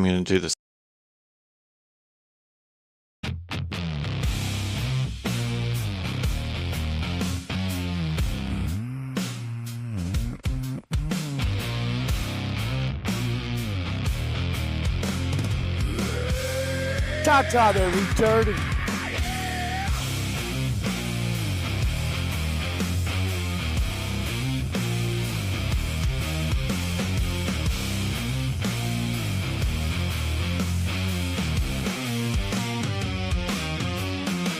I'm going to do this. Ta-ta, they're retarded.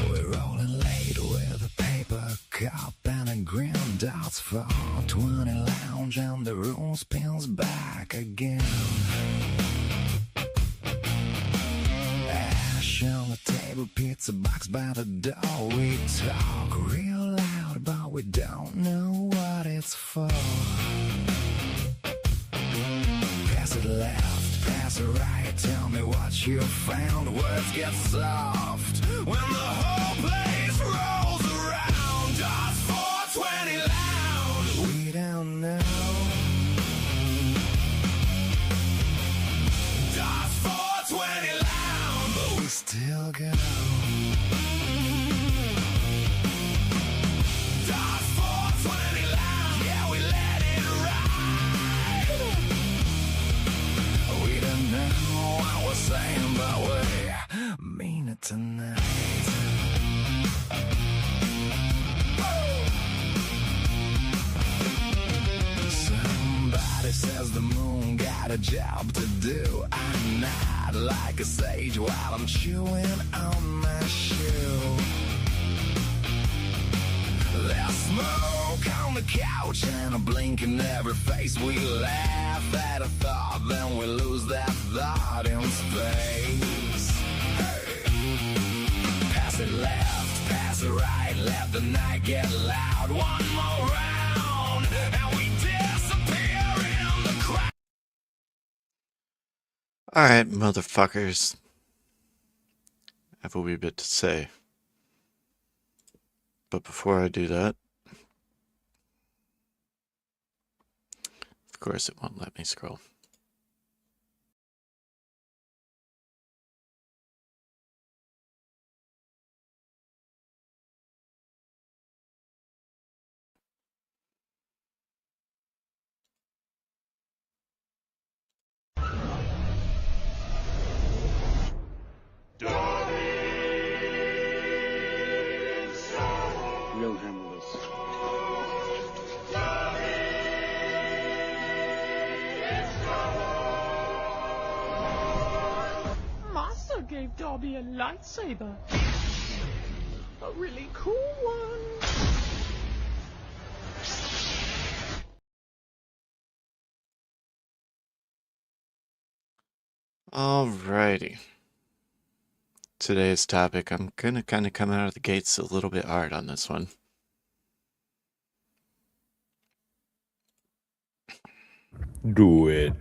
We're rolling late with a paper cup and a green dots for 20 lounge, and the room spins back again. Ash on the table, pizza box by the door. We talk real loud, but we don't know what it's for. Pass it left, pass it right, tell me what you found. Words get soft when the whole place rolls around. Just 420 lounge, we don't know. Just 420 lounge, but we still go. Just 420 lounge, yeah, we let it ride. We don't know what we're saying, but we mean it tonight. Somebody says the moon got a job to do. I nod like a sage while I'm chewing on my shoe. There's smoke on the couch and a blink in every face. We laugh at a thought, then we lose that thought in space. Hey. Pass it left, pass it right, let the night get loud. One more round, and we disappear in the crowd. Alright, motherfuckers. I have a wee bit to say. But before I do that, of course it won't let me scroll. We'll handle this. Master gave Dobby a lightsaber. A really cool one. Alrighty. Today's topic, I'm gonna kind of come out of the gates a little bit hard on this one. Do it.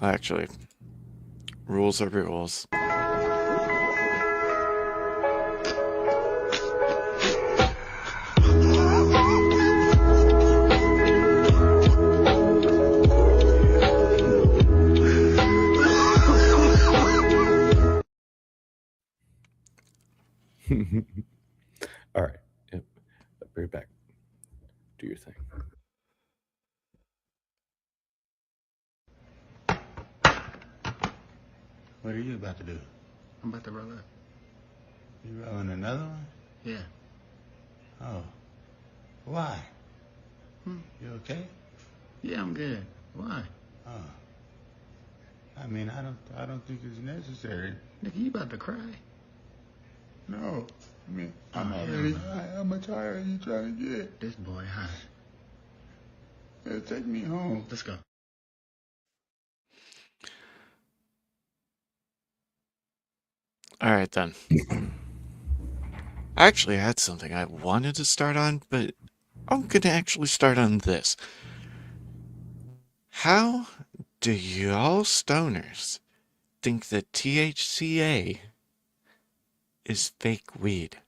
Actually, rules are rules. All right. Yep. I'll bring it back. Do your thing. What are you about to do? I'm about to roll up. You rolling another one? Yeah. Oh. Why? Hmm. You okay? Yeah, I'm good. Why? Oh. I mean, I don't think it's necessary. Nigga, you about to cry? No. I mean, I'm Oh, already hell no. high. How much higher are you trying to get? This boy high. Yeah, take me home. Let's go. Alright then. I actually had something I wanted to start on, but I'm gonna actually start on this. How do y'all stoners think that THCA is fake weed?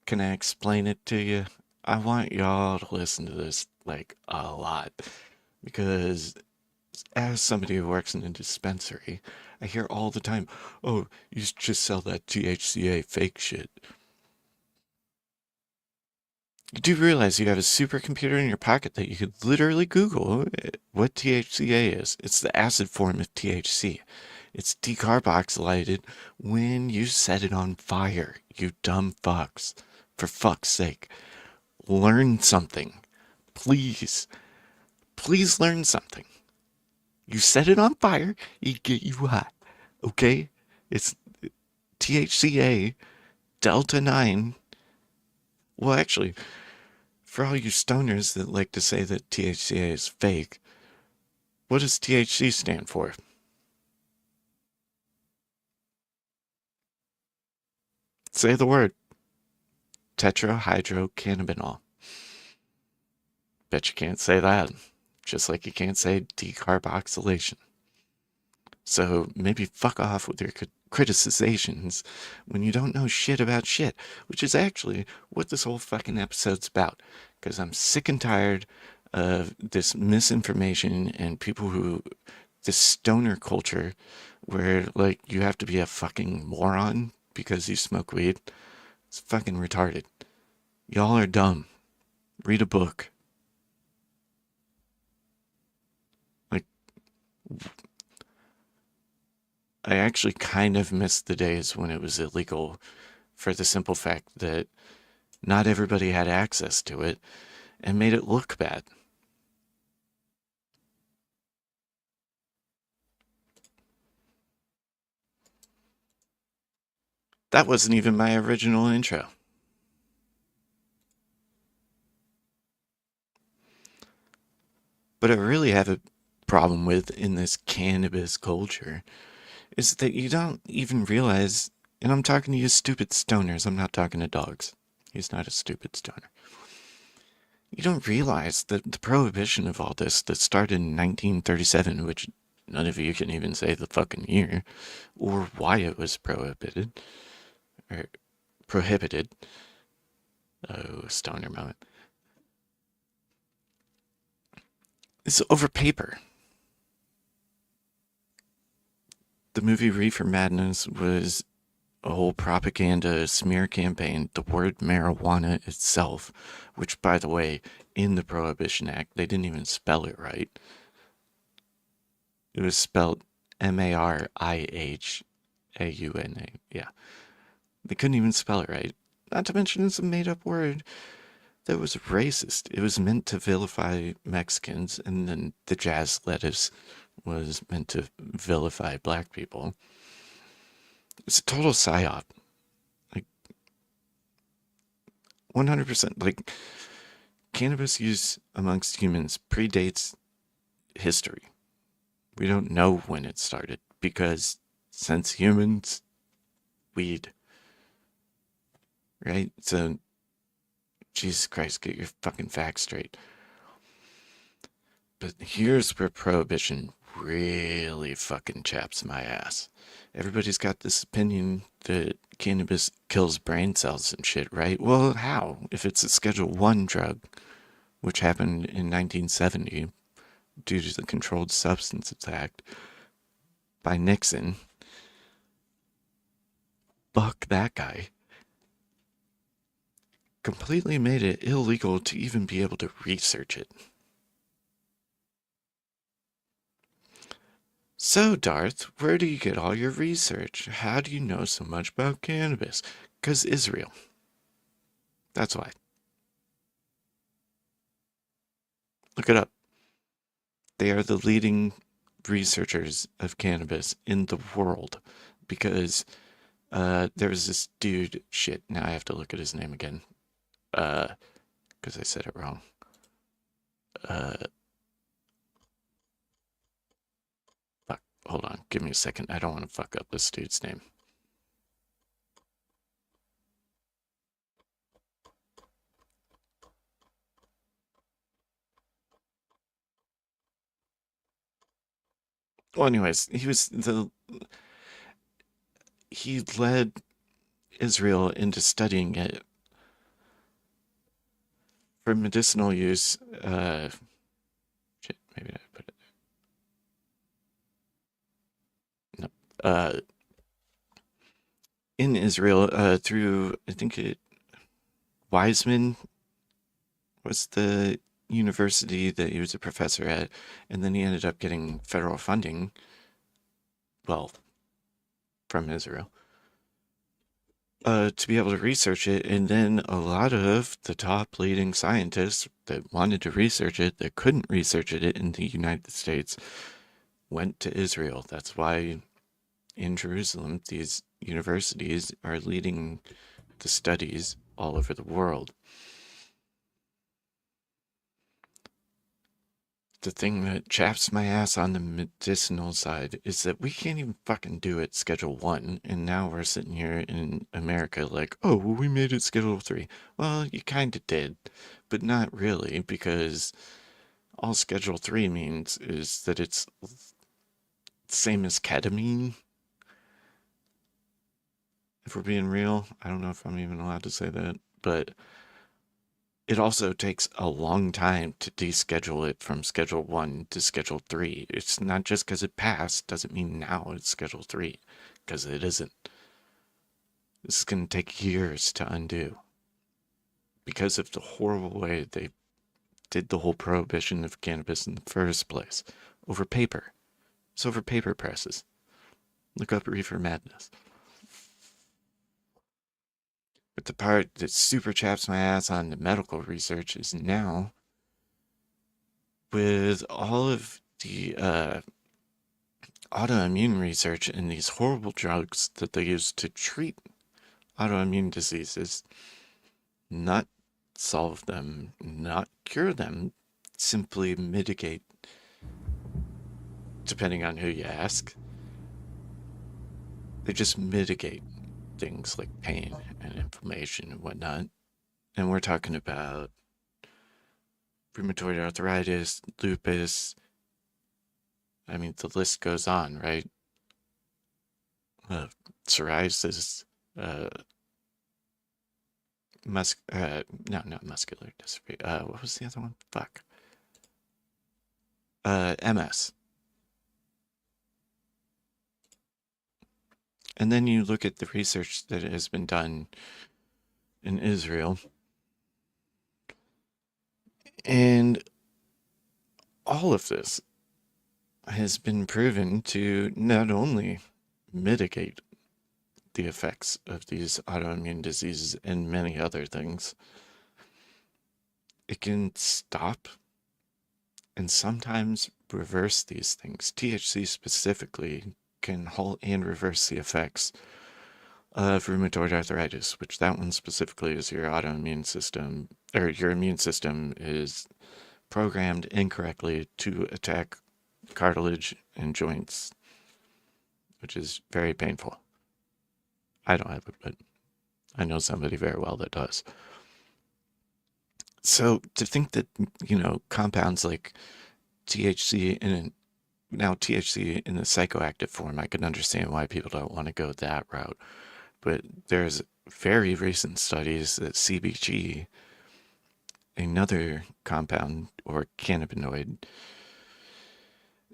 Can I explain it to you? I want y'all to listen to this, like, a lot. Because as somebody who works in a dispensary, I hear all the time, oh, you just sell that THCA fake shit. You do realize you have a supercomputer in your pocket that you could literally Google what THCA is. It's the acid form of THC. It's decarboxylated when you set it on fire, you dumb fucks. For fuck's sake, learn something. Please. Please learn something. You set it on fire, it get you hot. Okay? It's THCA, Delta 9. Well, actually, for all you stoners that like to say that THCA is fake, what does THC stand for? Say the word. Tetrahydrocannabinol. Bet you can't say that. Just like you can't say decarboxylation. So maybe fuck off with your criticizations when you don't know shit about shit, which is actually what this whole fucking episode's about. Because I'm sick and tired of this misinformation and people who, this stoner culture where, like, you have to be a fucking moron because you smoke weed. It's fucking retarded. Y'all are dumb. Read a book. Like, I actually kind of miss the days when it was illegal for the simple fact that not everybody had access to it and made it look bad. That wasn't even my original intro. What I really have a problem with in this cannabis culture is that you don't even realize, and I'm talking to you stupid stoners, I'm not talking to dogs. He's not a stupid stoner. You don't realize that the prohibition of all this that started in 1937, which none of you can even say the fucking year, or why it was prohibited, or prohibited. Oh, stoner moment. It's over paper. The movie Reefer Madness was a whole propaganda smear campaign. The word marijuana itself, which, by the way, in the Prohibition Act, they didn't even spell it right. It was spelled Marihuana. Yeah. They couldn't even spell it right. Not to mention it's a made up word that was racist. It was meant to vilify Mexicans, and then the jazz lettuce was meant to vilify black people. It's a total psyop. Like, 100%. Like, cannabis use amongst humans predates history. We don't know when it started because since humans, weed. Right? So, Jesus Christ, get your fucking facts straight. But here's where prohibition really fucking chaps my ass. Everybody's got this opinion that cannabis kills brain cells and shit, right? Well, how? If it's a Schedule 1 drug, which happened in 1970 due to the Controlled Substances Act by Nixon. Fuck that guy. Completely made it illegal to even be able to research it. So, Darth, where do you get all your research? How do you know so much about cannabis? 'Cause Israel. That's why. Look it up. They are the leading researchers of cannabis in the world because there was this dude. Shit, now I have to look at his name again because I said it wrong. Fuck, hold on, give me a second. I don't want to fuck up this dude's name. Well, anyways, he led Israel into studying it for medicinal use. Shit. maybe I put it there. No. In Israel, through, I think Wiseman was the university that he was a professor at, and then he ended up getting federal funding, well, from Israel, to be able to research it. And then a lot of the top leading scientists that wanted to research it, that couldn't research it in the United States, went to Israel. That's why in Jerusalem, these universities are leading the studies all over the world. The thing that chaps my ass on the medicinal side is that we can't even fucking do it Schedule 1, and now we're sitting here in America like, oh, well, we made it Schedule 3. Well, you kind of did, but not really, because all Schedule 3 means is that it's same as ketamine. If we're being real, I don't know if I'm even allowed to say that, but it also takes a long time to deschedule it from Schedule 1 to Schedule 3. It's not just because it passed doesn't mean now it's Schedule 3, because it isn't. This is going to take years to undo because of the horrible way they did the whole prohibition of cannabis in the first place. Over paper. It's over paper presses. Look up Reefer Madness. But the part that super chaps my ass on the medical research is now, with all of the autoimmune research and these horrible drugs that they use to treat autoimmune diseases, not solve them, not cure them, simply mitigate, depending on who you ask. They just mitigate things like pain and inflammation and whatnot. And we're talking about rheumatoid arthritis, lupus. I mean, the list goes on, right? Psoriasis, no, not muscular dystrophy. What was the other one? Fuck. MS. And then you look at the research that has been done in Israel, and all of this has been proven to not only mitigate the effects of these autoimmune diseases and many other things, it can stop and sometimes reverse these things. THC specifically can halt and reverse the effects of rheumatoid arthritis, which that one specifically is your autoimmune system, or your immune system is programmed incorrectly to attack cartilage and joints, which is very painful. I don't have it, but I know somebody very well that does. So to think that, compounds like THC now THC in the psychoactive form, I can understand why people don't want to go that route. But there's very recent studies that CBG, another compound or cannabinoid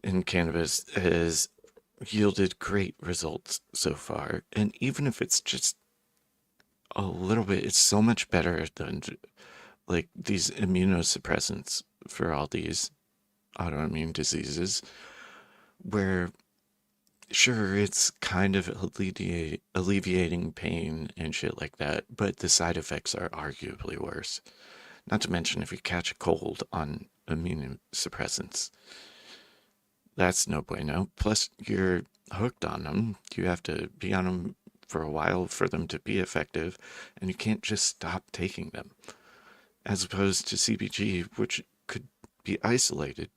in cannabis, has yielded great results so far. And even if it's just a little bit, it's so much better than like these immunosuppressants for all these autoimmune diseases, where sure, it's kind of alleviating pain and shit like that, but the side effects are arguably worse. Not to mention if you catch a cold on immunosuppressants, that's no bueno. Plus, you're hooked on them. You have to be on them for a while for them to be effective, and you can't just stop taking them. As opposed to CBG, which could be isolated.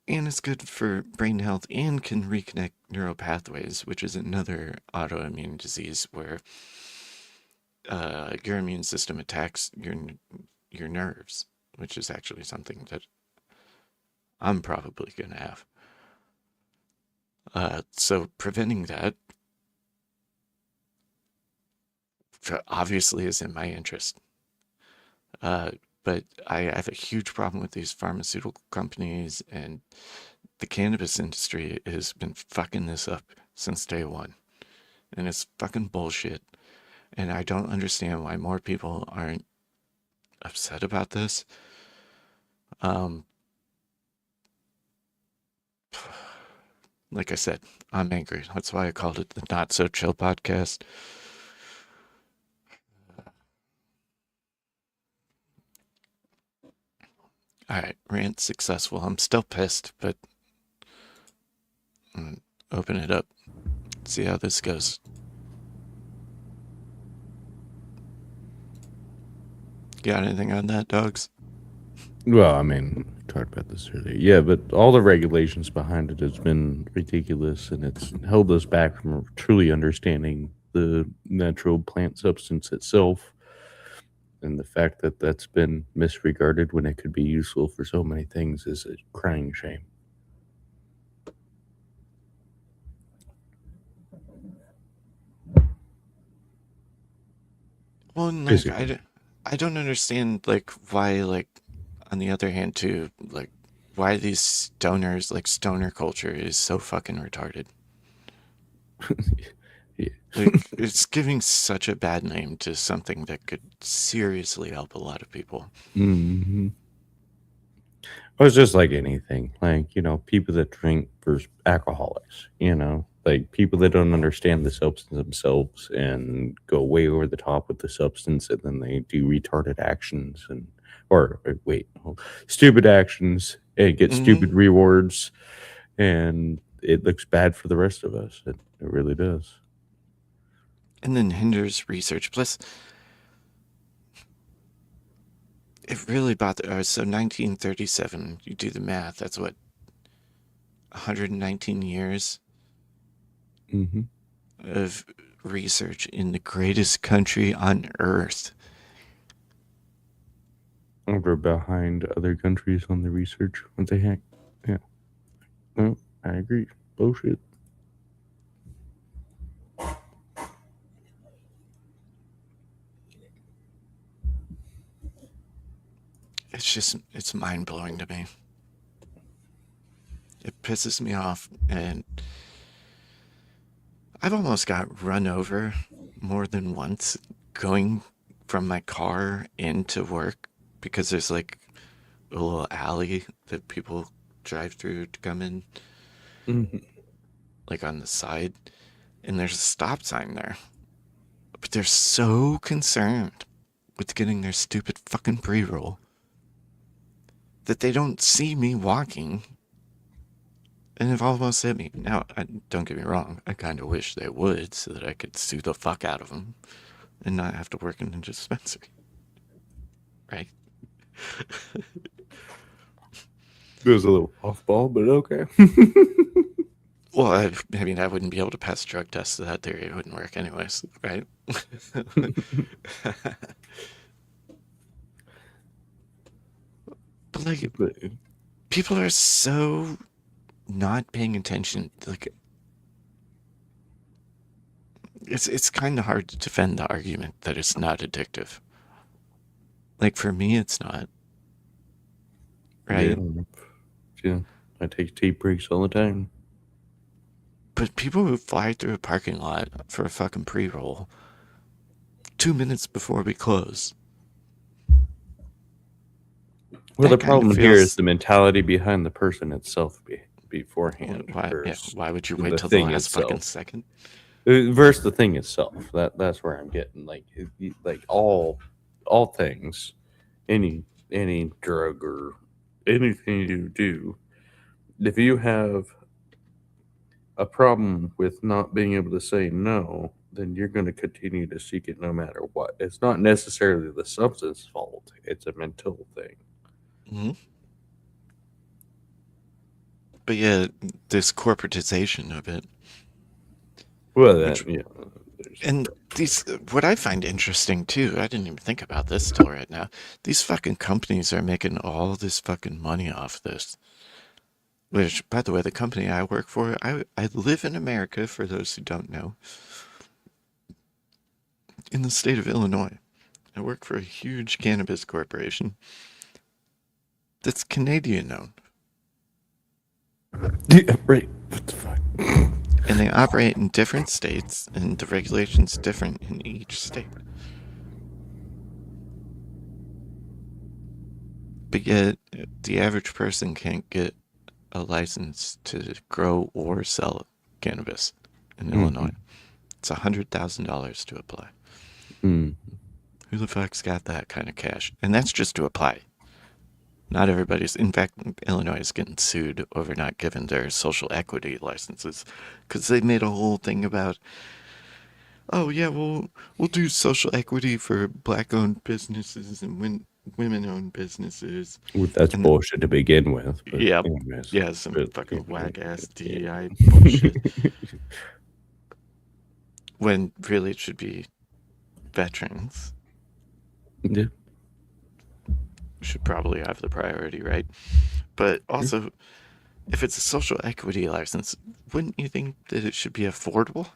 And it's good for brain health and can reconnect neural pathways, which is another autoimmune disease where your immune system attacks your nerves, which is actually something that I'm probably going to have. So preventing that obviously is in my interest. But I have a huge problem with these pharmaceutical companies, and the cannabis industry has been fucking this up since day one. And it's fucking bullshit. And I don't understand why more people aren't upset about this. Um, like I said, I'm angry. That's why I called it the Not So Chill podcast. All right, rant successful. I'm still pissed, but open it up. See how this goes. Got anything on that, dogs? Well, I mean, we talked about this earlier. Yeah, but all the regulations behind it has been ridiculous, and it's held us back from truly understanding the natural plant substance itself. And the fact that that's been misregarded when it could be useful for so many things is a crying shame. Well, and, like, Basically. I don't understand, like, why, like, on the other hand, too, like, why these stoners, like, stoner culture is so fucking retarded. Yeah. Like, it's giving such a bad name to something that could seriously help a lot of people. Mm-hmm. Well, it's just like anything. Like, people that drink for alcoholics, like people that don't understand the substance themselves and go way over the top with the substance, and then they do retarded actions stupid actions and get stupid Hmm. rewards. And it looks bad for the rest of us. It really does. And then hinders research. Plus, it really bothered. So 1937, you do the math, that's what, 119 years Mm-hmm. of research in the greatest country on earth. We're behind other countries on the research. What the heck? Yeah. No, I agree. Bullshit. It's mind blowing to me. It pisses me off, and I've almost got run over more than once going from my car into work because there's like a little alley that people drive through to come in, Mm-hmm. like on the side, and there's a stop sign there. But they're so concerned with getting their stupid fucking pre roll that they don't see me walking and have almost hit me. Now, don't get me wrong, I kind of wish they would so that I could sue the fuck out of them and not have to work in a dispensary. Right? It was a little off ball, but okay. Well, I mean, I wouldn't be able to pass a drug test, so that theory wouldn't work anyways, right? But, like, But, people are so not paying attention. Like, it's kind of hard to defend the argument that it's not addictive. Like, for me, it's not, yeah, right? yeah. I take tea breaks all the time. But people who fly through a parking lot for a fucking pre-roll 2 minutes before we close, Well, the that kind of problem here is feels. the mentality behind the person itself beforehand Why? Yeah. versus Why would you wait the till the thing last fucking itself. second? Versus the thing itself. That's where I'm getting like all things, any drug or anything you do. If you have a problem with not being able to say no, then you're going to continue to seek it no matter what. It's not necessarily the substance fault, it's a mental thing. Hmm. But yeah, this corporatization of it, Well, which yeah. and these what I find interesting too. I didn't even think about this till right now. These fucking companies are making all this fucking money off this. Which, by the way, the company I work for, I live in America. For those who don't know, in the state of Illinois. I work for a huge cannabis corporation that's Canadian owned. Yeah, right. What the fuck? And they operate in different states, and the regulation's different in each state. But yet, the average person can't get a license to grow or sell cannabis in Illinois. It's $100,000 to apply. Mm. Who the fuck's got that kind of cash? And that's just to apply. Not everybody's. In fact, Illinois is getting sued over not giving their social equity licenses because they made a whole thing about, oh yeah, we'll do social equity for black-owned businesses and women-owned businesses. Well, that's And bullshit to begin with. But Yep. anyways, Yeah, some but- fucking whack-ass yeah. DEI bullshit. When really it should be veterans Yeah. should probably have the priority, right? But also, if it's a social equity license, wouldn't you think that it should be affordable?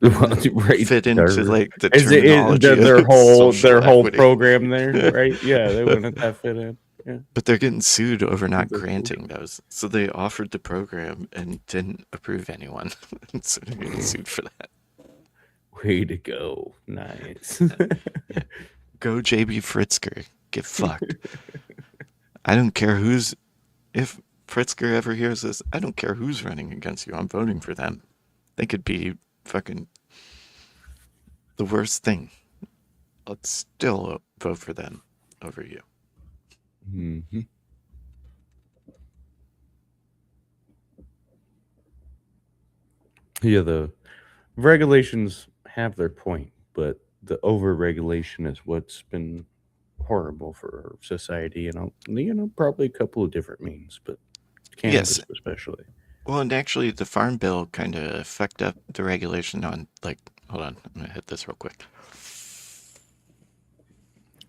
Right. Fit into like the Is it terminology their of whole social equity. program there, right? Yeah, they wouldn't that fit in. Yeah. But they're getting sued over not That's granting those. So they offered the program and didn't approve anyone. So they're getting sued for that. Way to go. Nice. Go JB Fritzker. Get fucked. I don't care if Fritzker ever hears this, I don't care who's running against you. I'm voting for them. They could be fucking the worst thing. Let's still vote for them over you. Mm-hmm. Yeah, the regulations have their point, but the over-regulation is what's been horrible for our society, probably a couple of different means, but cannabis Yes. especially. Well, and actually, the Farm Bill kind of fucked up the regulation on, like, hold on, I'm gonna hit this real quick.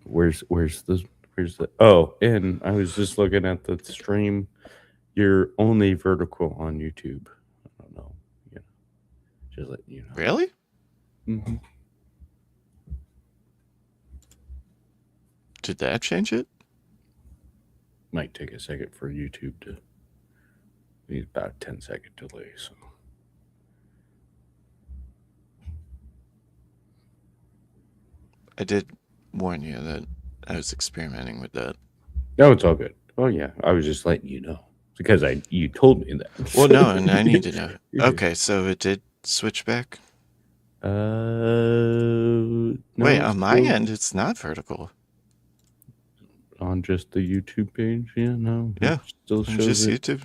Where's the oh, and I was just looking at the stream. You're only vertical on YouTube. I don't know. Just letting you know. Really? Mm-hmm. Did that change it? Might take a second for YouTube to. Need about a 10-second delay. So. I did warn you that I was experimenting with that. No, it's all good. Oh yeah, I was just letting you know because you told me that. Well, no, and I need to know. You did. Okay, so it did switch back? No, Wait, on my still end, it's not vertical. on just the YouTube page. Yeah, no. Yeah, it still It's shows just it. YouTube.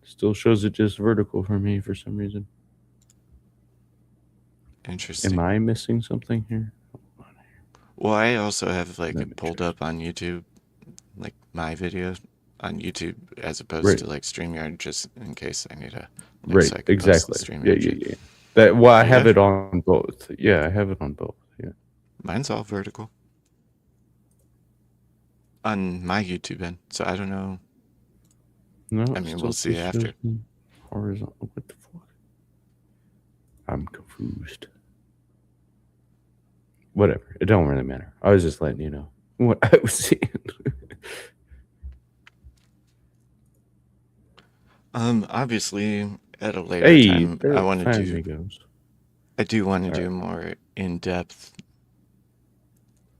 Still shows it just vertical for me for some reason. Interesting. Am I missing something here? Well, I also have like Let me it pulled check. up on YouTube, like my video on YouTube, as opposed Right. to like StreamYard, just in case I need a Right, so I can post the exactly. StreamYard Yeah. feed. That I have Yeah. it on both. Yeah, I have it on both. Yeah. Mine's all vertical on my YouTube end, so I don't know. No, I it mean, still we'll see just after. shows me horizontal. What the fuck? I'm confused. Whatever. It don't really matter. I was just letting you know what I was seeing. Obviously, at a later Hey, time, there I want to finally do. goes. I do want to All do more in depth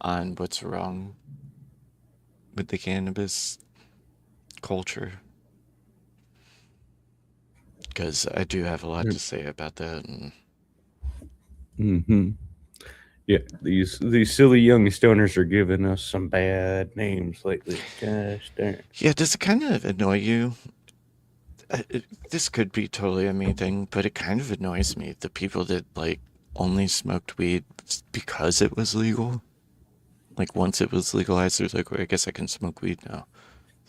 on what's wrong with the cannabis culture, because I do have a lot to say about that. And Mm-hmm. Yeah, these silly young stoners are giving us some bad names lately. Gosh darn. yeah, does it kind of annoy you? This could be totally a me thing, but it kind of annoys me. The people that like only smoked weed because it was legal. Like once it was legalized, they're like, well, I guess I can smoke weed now.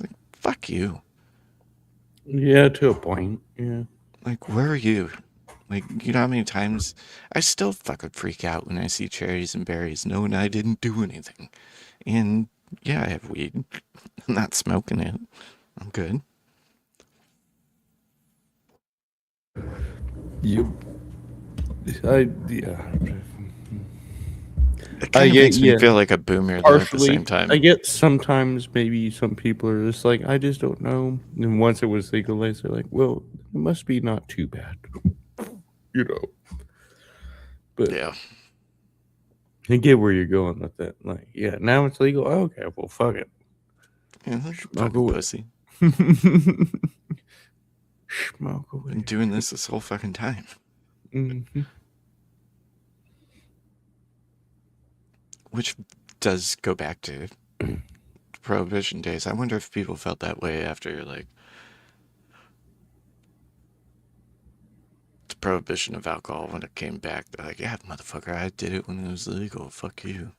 Like, fuck you. Yeah, to a point. Yeah. Like, where are you? Like, you know how many times I still fucking freak out when I see cherries and berries, knowing I didn't do anything. And yeah, I have weed. I'm not smoking it. I'm good. Yeah. It kind of get, makes me feel like a boomer though at the partially. same time. I get sometimes maybe some people are just like, I just don't know. And once it was legalized, they're like, well, it must be not too bad, you know. But Yeah. I get where you're going with that. Like, yeah, now it's legal. Oh, okay, well, fuck it. Fucking away. pussy. Smoke away. Been doing this whole fucking time. Mm-hmm. Which does go back to Prohibition days. I wonder if people felt that way after, like, the prohibition of alcohol when it came back. They're like, yeah, motherfucker, I did it when it was legal. Fuck you.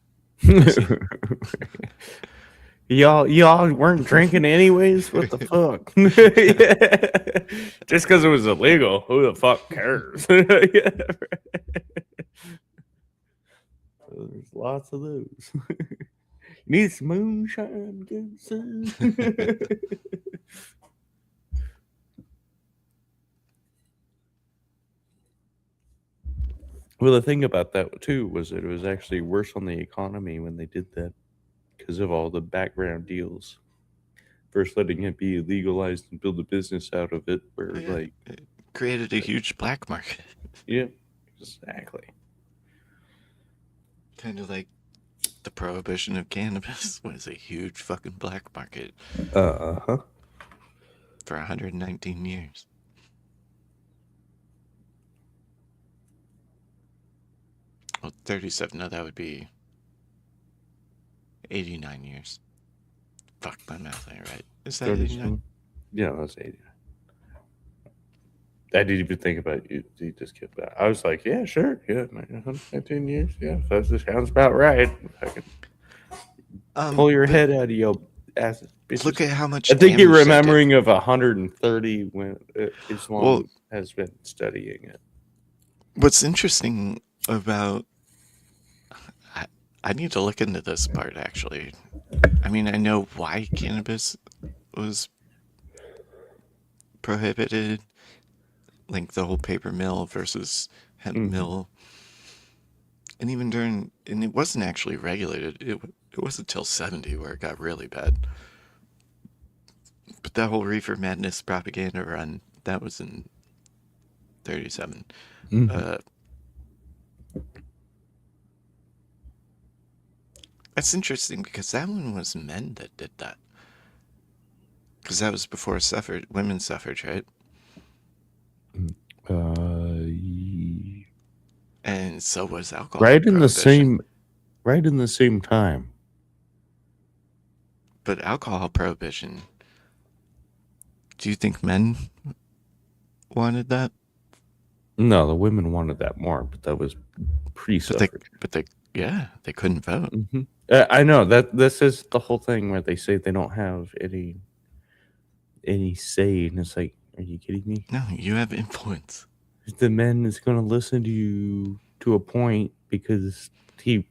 y'all weren't drinking anyways. What the fuck? Just because it was illegal, who the fuck cares? Yeah, there's lots of those. Need some moonshine, good son. Well, the thing about that too was that it was actually worse on the economy when they did that because of all the background deals. First, letting it be legalized and build a business out of it, where like it created a huge black market. Yeah, exactly. Kind of like the prohibition of cannabis was a huge fucking black market. Uh-huh. For 119 years. Well, 37, no, that would be 89 years. Fuck, my math ain't right. Is that 89? Yeah, that's 89. I didn't even think about you. You just kept that. I was like, yeah, sure. Yeah, 119 years. Yeah, that sounds about right. I can pull your head out of your ass. Look at how much I think you're damage that did. remembering of 130 when Islam has been studying it. What's interesting about... I need to look into this part, actually. I mean, I know why cannabis was prohibited, like the whole paper mill versus hemp mill, and even during, and it wasn't actually regulated. It wasn't until 70 where it got really bad. But that whole reefer madness propaganda run, that was in 37. That's interesting because that one was men that did that. Because that was before women's suffrage, right? And so was alcohol. Right in the same time. But alcohol prohibition, do you think men wanted that? No, the women wanted that more, but that was pre-suffrage. But they couldn't vote. I know that this is the whole thing where they say they don't have any say, and it's like, are you kidding me? No, you have influence. The man is going to listen to you to a point because he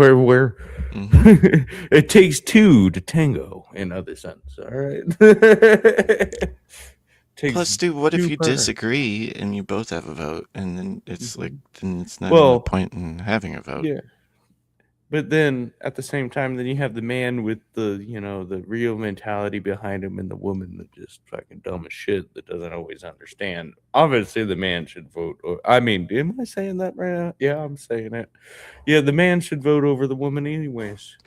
where it takes two to tango, in other sense. All right. Plus, dude, what if you disagree and you both have a vote, and then it's like, then it's not a point in having a vote. Yeah. But then at the same time, then you have the man with the real mentality behind him, and the woman that just fucking dumb as shit that doesn't always understand. Obviously, the man should vote. I mean, am I saying that right now? Yeah, I'm saying it. Yeah, the man should vote over the woman anyways.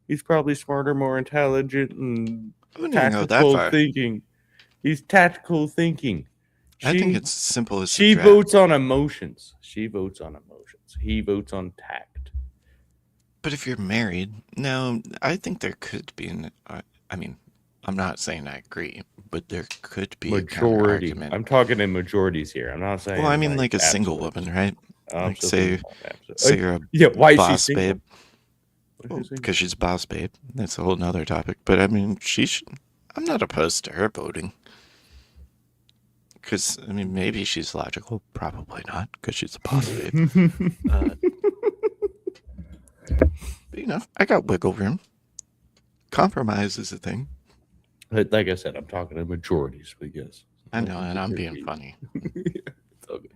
He's probably smarter, more intelligent, and tactical thinking. He's tactical thinking. I think it's simple as she votes on emotions. She votes on emotions. He votes on tact. But if you're married, no, I think there could be I mean, I'm not saying I agree, but there could be majority. A I'm talking in majorities here. I'm not saying. Well, I mean, like a single woman, right? Like say you're a why boss is she babe. Because she's a boss babe. That's a whole nother topic. But I mean, I'm not opposed to her voting. Because, I mean, maybe she's logical. Probably not, because she's a boss babe. But, I got wiggle room. Compromise is a thing. Like I said, I'm talking in majorities, but yes. I know, and I'm being funny. It's all good.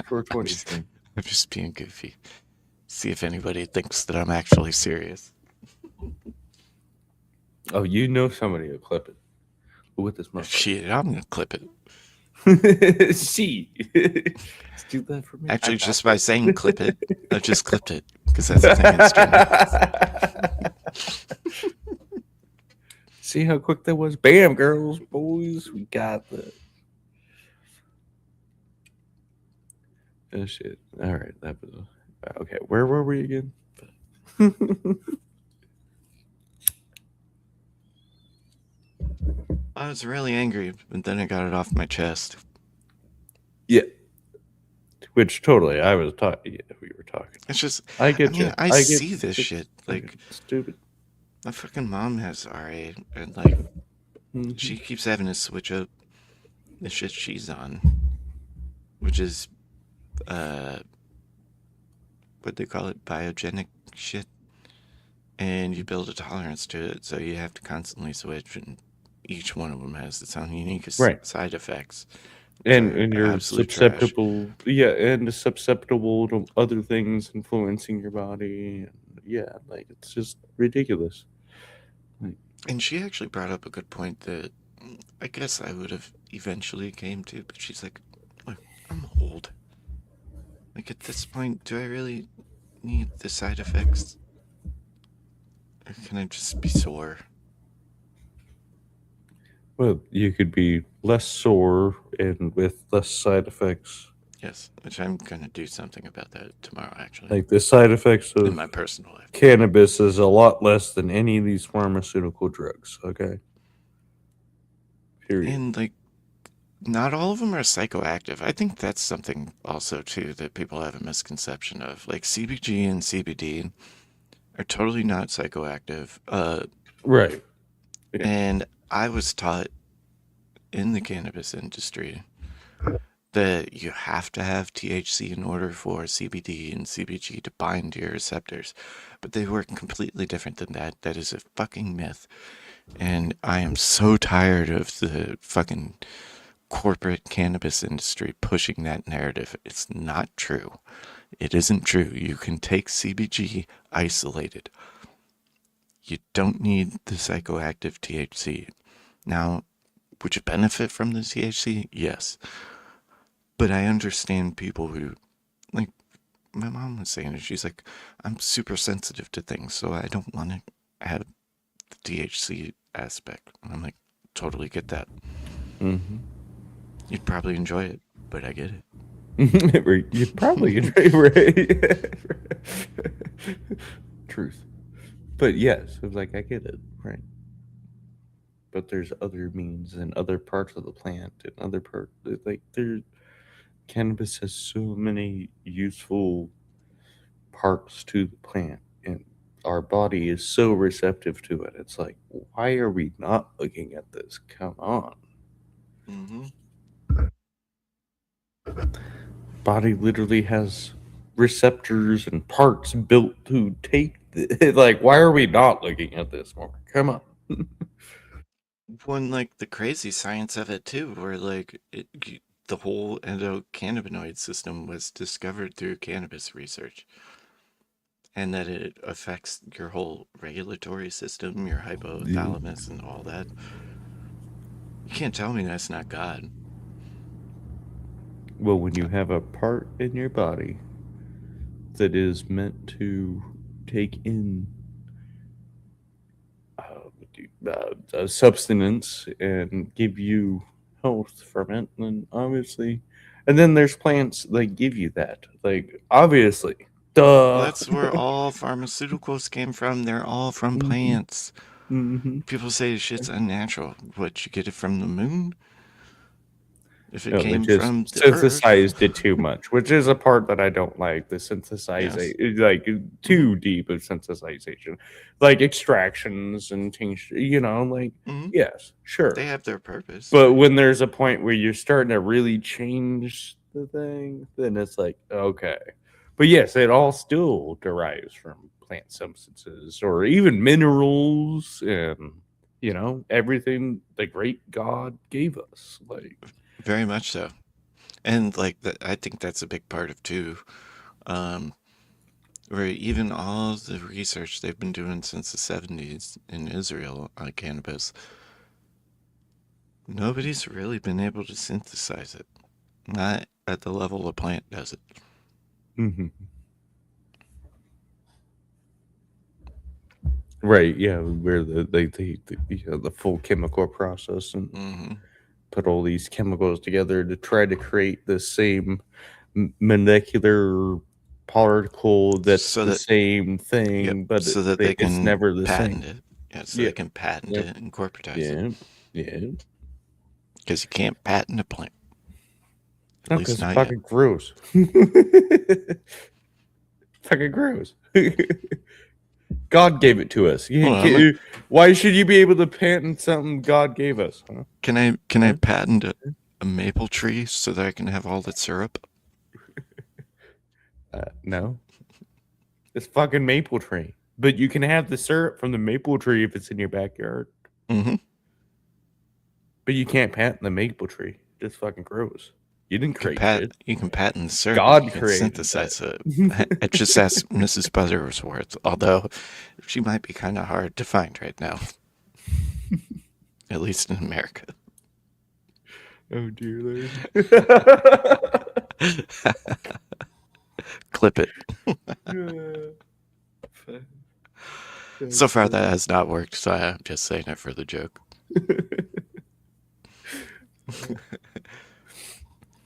420 I'm just being goofy. See if anybody thinks that I'm actually serious. Oh, you know somebody will clip it with this motherfucker. Shit, I'm gonna clip it. See, do that for me. Actually, I got just by you. saying clip it, I just clipped it because that's the thing in streaming. See how quick that was? Bam, girls, boys, we got the. Oh shit! All right, that was okay. Where were we again? I was really angry, but then I got it off my chest. Yeah, which totally. I was talking. Yeah, we were talking. It's just, I get I mean, you. I I see get this it's shit. fucking Like, stupid. my fucking mom has RA, and like, Mhm. she keeps having to switch up the shit she's on, which is, what they call it, biogenic shit. And you build a tolerance to it, so you have to constantly switch, and each one of them has its own unique Right. side effects. And They're you're absolute trash. susceptible. Yeah, and susceptible to other things influencing your body. Yeah, like it's just ridiculous. And she actually brought up a good point that I guess I would have eventually came to, but she's like, look, I'm old. Like, at this point, do I really need the side effects? Or can I just be sore? Well, you could be less sore and with less side effects. Yes, which I'm gonna do something about that tomorrow, actually, Like the side effects in of my personal life. cannabis is a lot less than any of these pharmaceutical drugs. Okay. Period. And, like, not all of them are psychoactive. I think that's something also, too, that people have a misconception of. Like, CBG and CBD are totally not psychoactive. Right. Yeah. And I was taught in the cannabis industry that you have to have THC in order for CBD and CBG to bind to your receptors. But they work completely different than that. That is a fucking myth. And I am so tired of the fucking corporate cannabis industry pushing that narrative. It's not true. It isn't true. You can take CBG isolated. You don't need the psychoactive THC. Now, would you benefit from the THC? Yes. But I understand people who, like, my mom was saying it. She's like, I'm super sensitive to things, so I don't want to have the THC aspect. And I'm like, totally get that. Mm-hmm. You'd probably enjoy it, but I get it. You probably right. Truth. But yes, it was like I get it, right? But there's other means and other parts of the plant and other part like there cannabis has so many useful parts to the plant and our body is so receptive to it. It's like, why are we not looking at this? Come on. Mm-hmm. Body literally has receptors and parts built to take like why are we not looking at this more? Come on. One, like, the crazy science of it, too, where, like, the whole endocannabinoid system was discovered through cannabis research. And that it affects your whole regulatory system, your hypothalamus, and all that. You can't tell me that's not God. Well, when you have a part in your body that is meant to take in a substance and give you health from it, then obviously, and then there's plants that give you that. Like, obviously, Well, duh. that's where all pharmaceuticals came from. They're all from Mhm. plants. Mm-hmm. People say shit's unnatural. What, you get it from the moon? If it No, they came just from the earth, synthesized it too much, which is a part that I don't like. The synthesization, like too deep of synthesization, like extractions and tincture. Like Mhm. yes, sure, They have their purpose. but when there's a point where you're starting to really change the thing, then it's like okay. But yes, it all still derives from plant substances or even minerals and everything the great God gave us. Like Very much so. And, like, I think that's a big part of, too, where even all the research they've been doing since the 70s in Israel on cannabis, nobody's really been able to synthesize it. Not at the level a plant does it. Mm-hmm. Right, yeah, where the full chemical process and Mm-hmm. put all these chemicals together to try to create the same molecular particle that's So the that, same yep, thing, but so that they it's can never the patent same. it. Yeah, so Yeah, they can patent yeah, it and corporatize it. yeah, yeah. Because you can't patent a plant. At No, least because it's not yet. fucking gross. Fucking gross. God gave it to us. Well, Why should you be able to patent something God gave us? Huh? can I Huh? patent a maple tree so that I can have all its syrup? No. It's fucking maple tree. But you can have the syrup from the maple tree if it's in your backyard. Mm-hmm. But you can't patent the maple tree. It's fucking gross. You didn't create shit. You can patent the syrup if you God can created that. synthesize it. I just asked Mrs. Buttersworth, although she might be kind of hard to find right now, at least in America. Oh dear Lord. Clip it. So far, that has not worked, so I'm just saying it for the joke.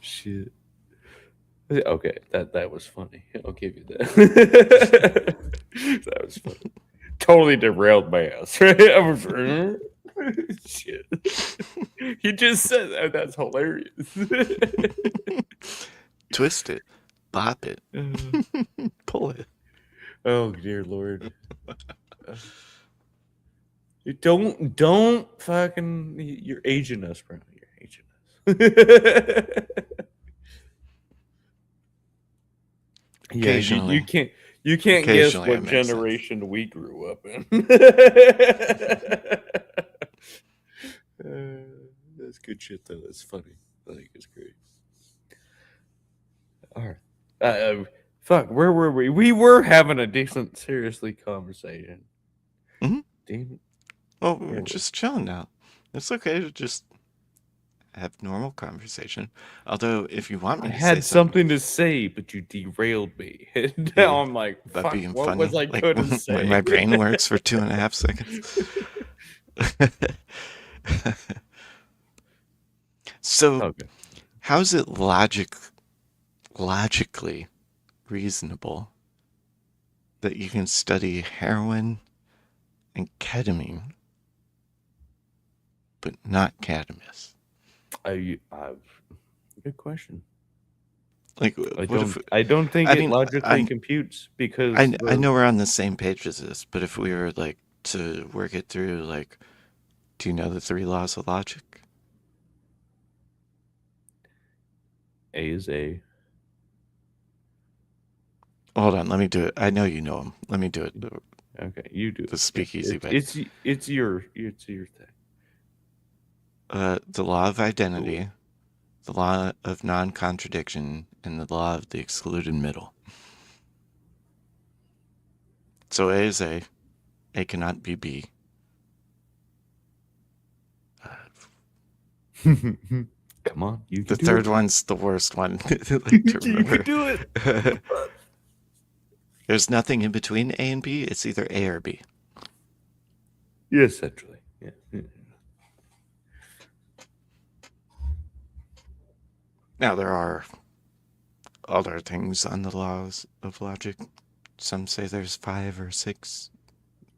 Shit. Okay, that was funny. I'll give you that. That was funny. Totally derailed my ass, right? I was shit. You just said that. That's hilarious. Twist it, bop it, pull it. Oh dear Lord. You don't fucking you're aging us, bro. You're aging us. Yeah, Occasionally, you can't guess occasionally it what makes sense. generation we grew up in. That's good shit though. That's funny. I think it's great. All right. Fuck, where were we? We were having a decent, seriously conversation. Mhm. Damn it. Well, Yeah, we're just chilling now. It's okay to just have normal conversation. Although, if you want I me to say had something something to say, but you derailed me. And Yeah, now I'm like, about fuck, being what funny, was I like gonna when say? my brain works for 2.5 seconds. So, Okay. how's it logically reasonable that you can study heroin and ketamine, but not cannabis? Good question. Like, I what if? don't think I it mean, logically computes because I know we're on the same page as this, but if we were like to work it through, like, do you know the 3 laws of logic? A is A. Hold on, let me do it. I know you know them. Let me do it Okay, you do the it. speakeasy way. It's your thing. The law of identity, the law of non-contradiction, and the law of the excluded middle. So A is A. A cannot be B. Come on, you The can do third it. one's the worst one to remember. You can do it. There's nothing in between A and B. It's either A or B. Yeah, essentially. Yeah. Now, there are other things on the laws of logic. Some say there's 5 or 6.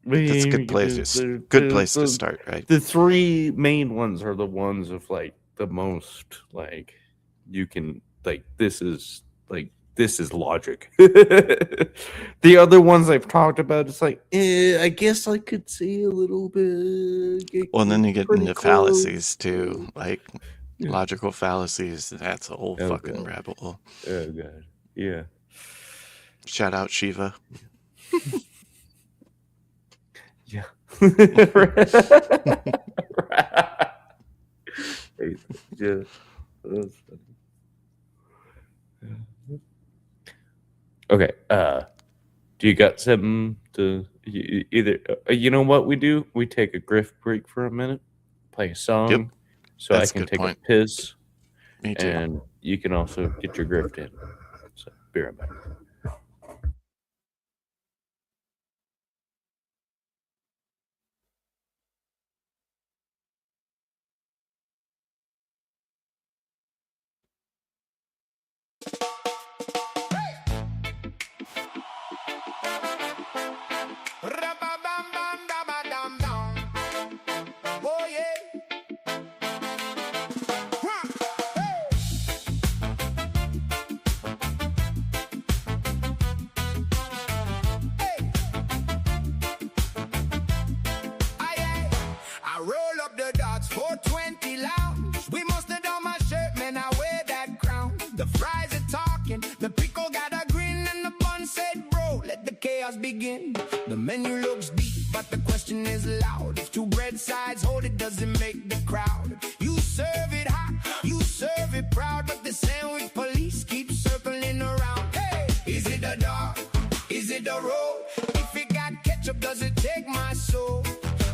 That's a good place. Good place to start, right? The 3 main ones are the ones of like the most like you can like this is logic. The other ones I've talked about, it's like I guess I could see a little bit. Well, and then you get Pretty into close. fallacies too, like Yeah. logical fallacies. That's a whole Oh, fucking God. rabbit hole. Oh god, yeah. Shout out Shiva. Yeah. Yeah. That's funny. Okay. Do you got something to either? You know what we do? We take a grift break for a minute, play a song, Yep, so I that's a can good take point. a piss, Me too. and you can also get your grift in. So be right back. Ra-ba-bam-bam-da-ba-dum-dum. Oh yeah. Huh. Hey. Hey. I roll up the dots, 420 lounge. We must have done my shirt, man, I wear that crown. The fries are talking, the pickle got a grin, and the bun said, bro, let the chaos begin. The menu looks deep, but the question is loud. If two bread sides hold it, does it make the crowd? You serve it hot, you serve it proud, but the sandwich police keep circling around. Hey, is it a dog? Is it a roll? If it got ketchup, does it take my soul?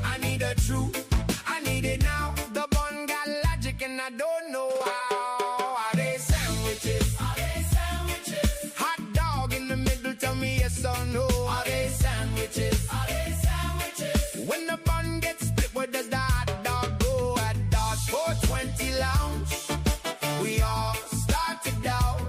I need a truth, I need it now. The bun got logic and I don't know how. Are they sandwiches? Are they sandwiches? Hot dog in the middle, tell me yes or no. Are they sandwiches? Are they sandwiches? When the bun gets split, where does the hot dog go? At Dodge 420 Lounge, we all start to doubt.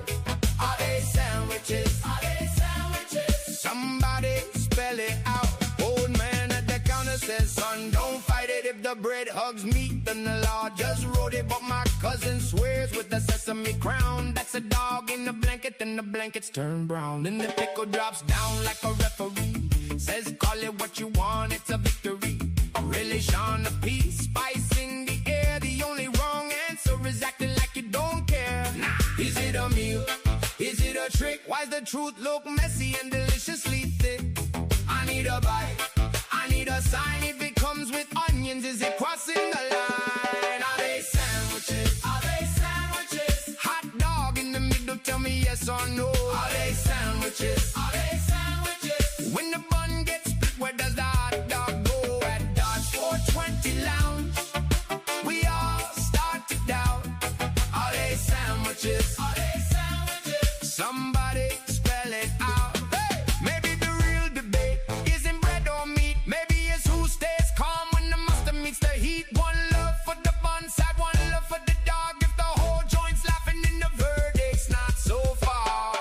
Are they sandwiches? Are they sandwiches? Somebody spell it out. Old man at the counter says, son, don't fight it. If the bread hugs meat, then the law just wrote it. But my cousin swears with the sesame crown, that's a dog in the blanket, and the blankets turn brown. Then the pickle drops down like a referee, says call it what you want, it's a victory. Relish on the piece, spice in the air. The only wrong answer is acting like you don't care. Nah. Is it a meal? Is it a trick? Why's the truth look messy and deliciously thick? I need a bite, I need a sign. If it comes with onions, is it crossing the line? Are they sandwiches? Are they sandwiches? Hot dog in the middle, tell me yes or no. Are they sandwiches? Are they sandwiches? When the bun gets split, where does the hot dog go? At Dodge 420 Lounge, we all start to doubt. Are they sandwiches? Are they sandwiches? Somebody spell it out. Hey! Maybe the real debate isn't bread or meat. Maybe it's who stays calm when the mustard meets the heat. One love for the bun side, one love for the dog. If the whole joint's laughing, then the verdict's not so far.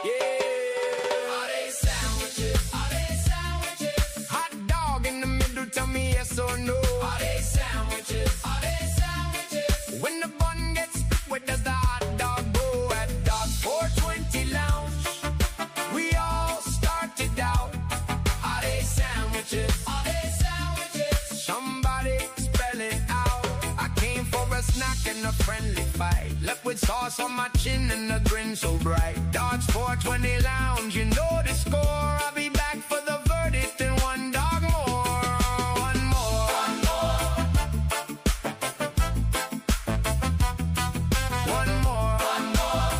Yeah. Are they sandwiches? Are they sandwiches? Hot dog in the middle, tell me yes or no. Are they sandwiches? Are they sandwiches? When the bun gets split, where does the hot dog go? At Dog 420 Lounge, we all start to doubt. Are they sandwiches? Are they sandwiches? Somebody spell it out. I came for a snack and a friendly fight, left with sauce on my chin and a grin so bright. Dodge 420 Lounge, you know the score. I'll be back for the verdict and one dog more. One more. One more. One more. One more.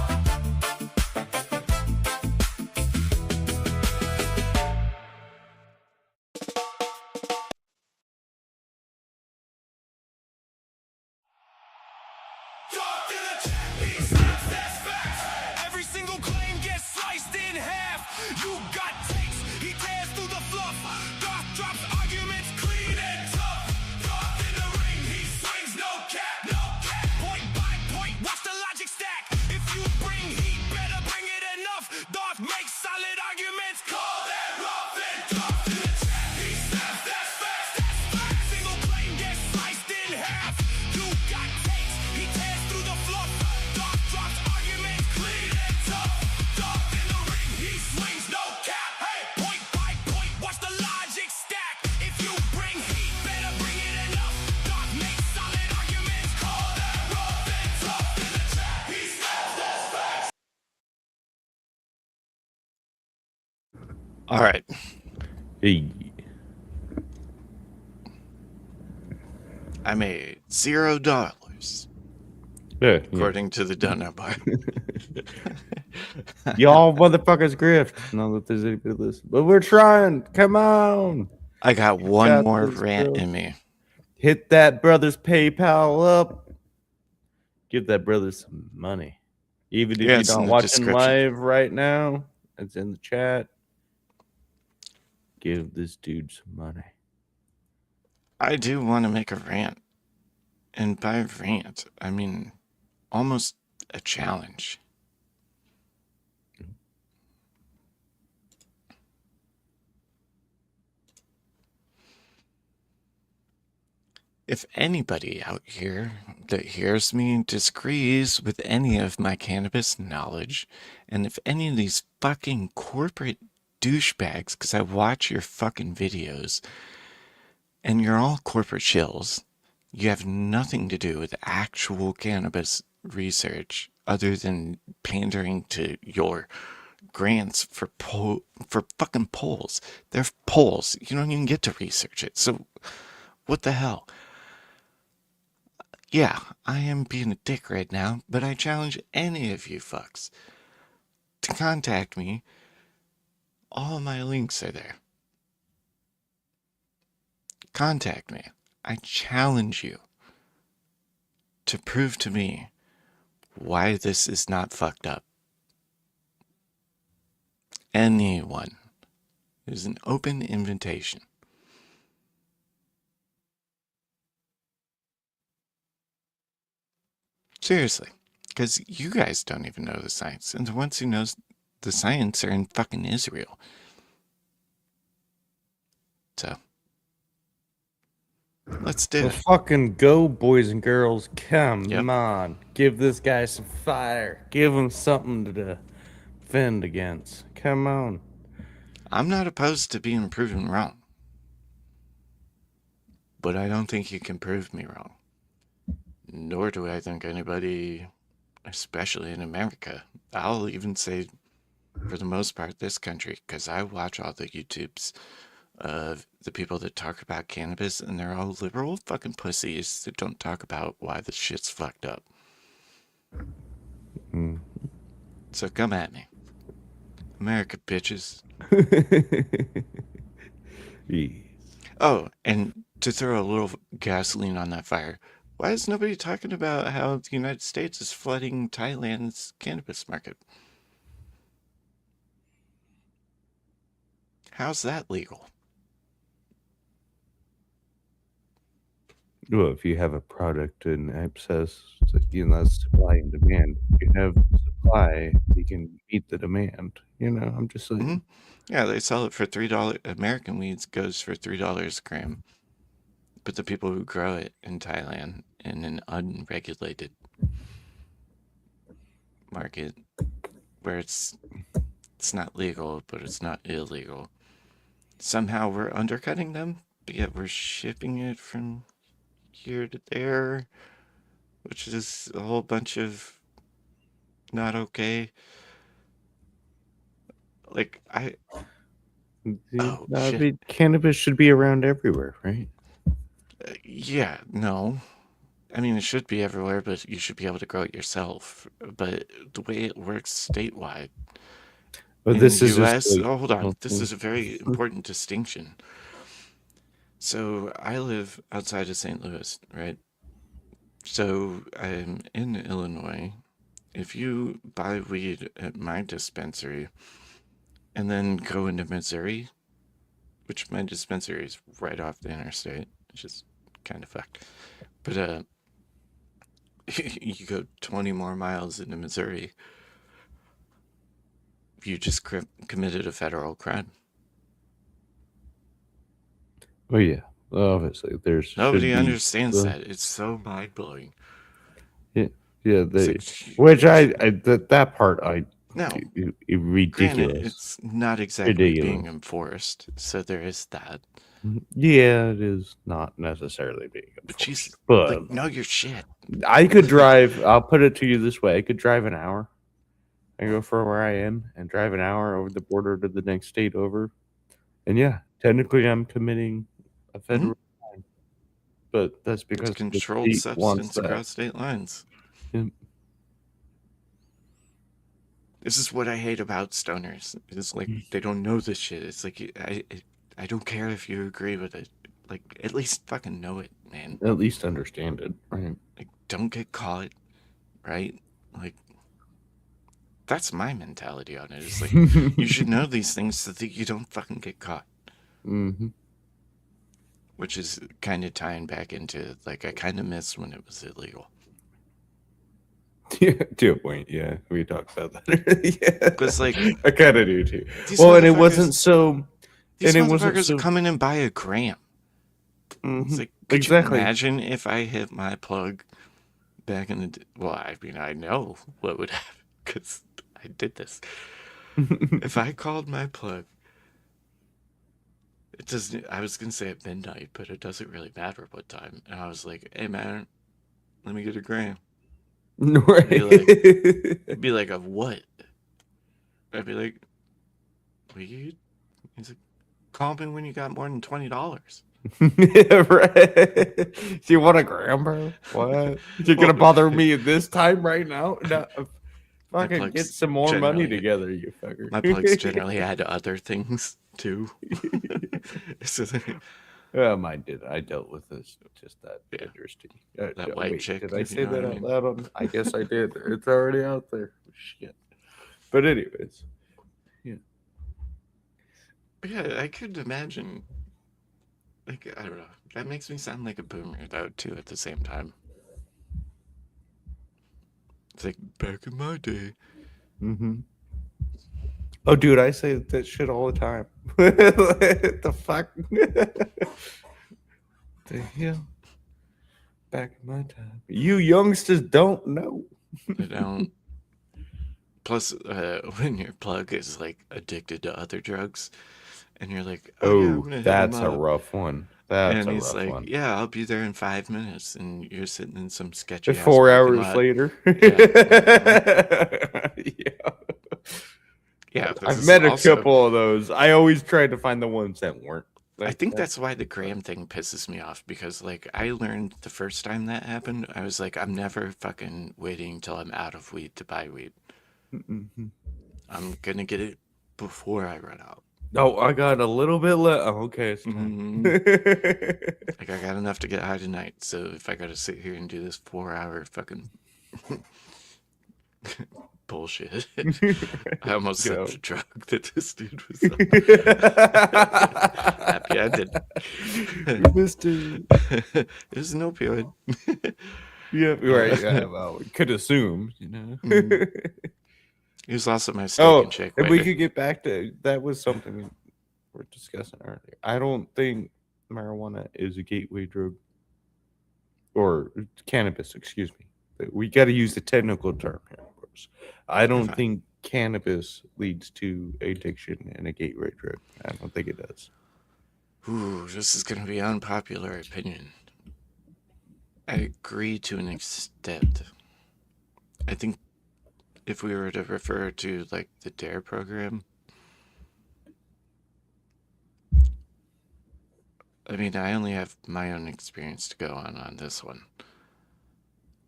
Talk to the champions, that's facts. Every single claim gets sliced in half. You got takes, he tears through the fluff. Dark drops arguments clean and tough. Dark in the ring, he swings, no cap, no cap. Point by point, watch the logic stack. If you bring heat, better bring it enough. Darth makes solid arguments, call that rough and tough. To the champ, he snaps, that's facts, that's facts. Single claim gets sliced in half. You got takes, he tears through the fluff. Dark drops arguments clean and tough. Dark in the ring, he swings, no cap. Hey, point by point, watch the logic stack. If you bring heat, better bring it enough. Dark makes solid arguments, call that rough and tough. To the champ, he snaps, that's facts. All right. Hey, I made $0, yeah, according to the donut bar. Y'all motherfuckers grift. Not that there's anybody listening, but we're trying. Come on. I got one Got more this, rant bro. in me. Hit that brother's PayPal up. Give that brother some money. Even if Yeah, you're it's in not the watching description. live right now, it's in the chat. Give this dude some money. I do want to make a rant. And by rant, I mean almost a challenge. If anybody out here that hears me disagrees with any of my cannabis knowledge, and if any of these fucking corporate douchebags, because I watch your fucking videos, and you're all corporate shills, you have nothing to do with actual cannabis research other than pandering to your grants for fucking polls. They're polls. You don't even get to research it. So what the hell? Yeah, I am being a dick right now, but I challenge any of you fucks to contact me. All my links are there. Contact me. I challenge you to prove to me why this is not fucked up. Anyone. It is an open invitation. Seriously. Because you guys don't even know the science. And the ones who knows the science are in fucking Israel. So, let's do Well, it. fucking go, boys and girls. Come Yep. on. Give this guy some fire. Give him something to defend against. Come on. I'm not opposed to being proven wrong. But I don't think you can prove me wrong. Nor do I think anybody, especially in America, I'll even say for the most part this country, because I watch all the YouTubes of the people that talk about cannabis, and they're all liberal fucking pussies that don't talk about why the shit's fucked up. So come at me. America, bitches. Yes. Oh, and to throw a little gasoline on that fire, why is nobody talking about how the United States is flooding Thailand's cannabis market? How's that legal? Well, if you have a product in excess, that's supply and demand. If you have supply, you can meet the demand. I'm just saying. Hmm. Yeah, they sell it for $3. American weeds goes for $3 a gram. But the people who grow it in Thailand in an unregulated market where it's not legal, but it's not illegal. Somehow we're undercutting them, but yet we're shipping it from here to there, which is a whole bunch of not okay. Like oh I shit. mean, cannabis should be around everywhere, right? Yeah, no. I mean, it should be everywhere, but you should be able to grow it yourself. But the way it works statewide But in the this is just US, like, oh, hold on, this is a very important distinction. So I live outside of St. Louis, right? So I'm in Illinois. If you buy weed at my dispensary and then go into Missouri, which my dispensary is right off the interstate, which is kind of fucked. But you go 20 more miles into Missouri, you just committed a federal crime. oh yeah, obviously there's should Nobody be understands the- that. It's so mind blowing. yeah, yeah. They, Like, which that part no, granted, ridiculous. it's not exactly being Ridiculous. enforced, so there is that. Yeah, it is not necessarily being But enforced. she's But like, know your shit. I could drive. I'll put it to you this way: I could drive an hour. I go from where I am and drive an hour over the border to the next state over, and yeah, technically I'm committing a federal crime, but that's It's because the controlled state wants substance that. across state lines. Yeah. This is what I hate about stoners. It's like they don't know this shit. It's like I don't care if you agree with it. Like at least fucking know it, man. At least understand it, right? Like don't get caught, right? Like that's my mentality on it. It's like you should know these things so that you don't fucking get caught. Mm-hmm. Which is kind of tying back into like I kind of miss when it was illegal. Yeah, to a point, yeah. We talked about that. Yeah, Because like I kind of do too. these Well, and it motherfuckers- wasn't so. these And it wasn't motherfuckers so. come in and buy a gram. Mhm. It's like, could Exactly. you imagine if I hit my plug back in the well, I mean, I know what would happen because I did this. If I called my plug, it doesn't. I was gonna say at midnight, but it doesn't really matter what time. And I was like, "Hey man, let me get a gram." Right. It'd be like, "Of what?" I'd be like, "Weed." He's like, "Call me when you got more than $20." Yeah, right. Do you want a gram, bro? What? You're gonna bother me this time right now? No, fucking get plugs some more money generally- together, you fucker. My plugs generally had other things too. So, Mine did. I dealt with this. Just that Yeah. interesting. That white chick, Did I if you say know what that I out mean. loud? I guess I did. It's already out there. Shit. But anyways, But yeah, I could imagine. Like I don't know. That makes me sound like a boomer though too. At the same time, it's like back in my day. mm-hmm. Oh, dude, I say that shit all the time. The fuck? The hell? Back in my time. You youngsters don't know. I don't. Plus, when your plug is like addicted to other drugs, and you're like, "Oh, yeah, I'm gonna hit him that's a up." rough one. That's And a he's rough like, one. "Yeah, I'll be there in 5 minutes," and you're sitting in some sketchy ass 4 parking hours lot. later. Yeah. Yeah, this I've is met a also- couple of those. I always tried to find the ones that weren't. I think that's why the gram thing pisses me off because, like, I learned the first time that happened, I was like, I'm never fucking waiting till I'm out of weed to buy weed. Mhm. I'm gonna get it before I run out. Oh, I got a little bit left. Oh, okay, it's time. Like, I got enough to get high tonight, so if I gotta sit here and do this 4-hour fucking bullshit, I almost said Go. the drug that this dude was on. Happy I did. Mr. It was an opioid. Yeah, right. Yeah, well, we could assume, you know. He was also my steak Oh, and shake and we waiter. could get back to that. Was something we were discussing earlier. I don't think marijuana is a gateway drug, or cannabis. Excuse me. We got to use the technical term here, of course. I don't fine. think cannabis leads to addiction and a gateway drug. I don't think it does. Ooh, this is gonna be unpopular opinion. I agree to an extent. I think if we were to refer to like the DARE program, I mean, I only have my own experience to go on this one.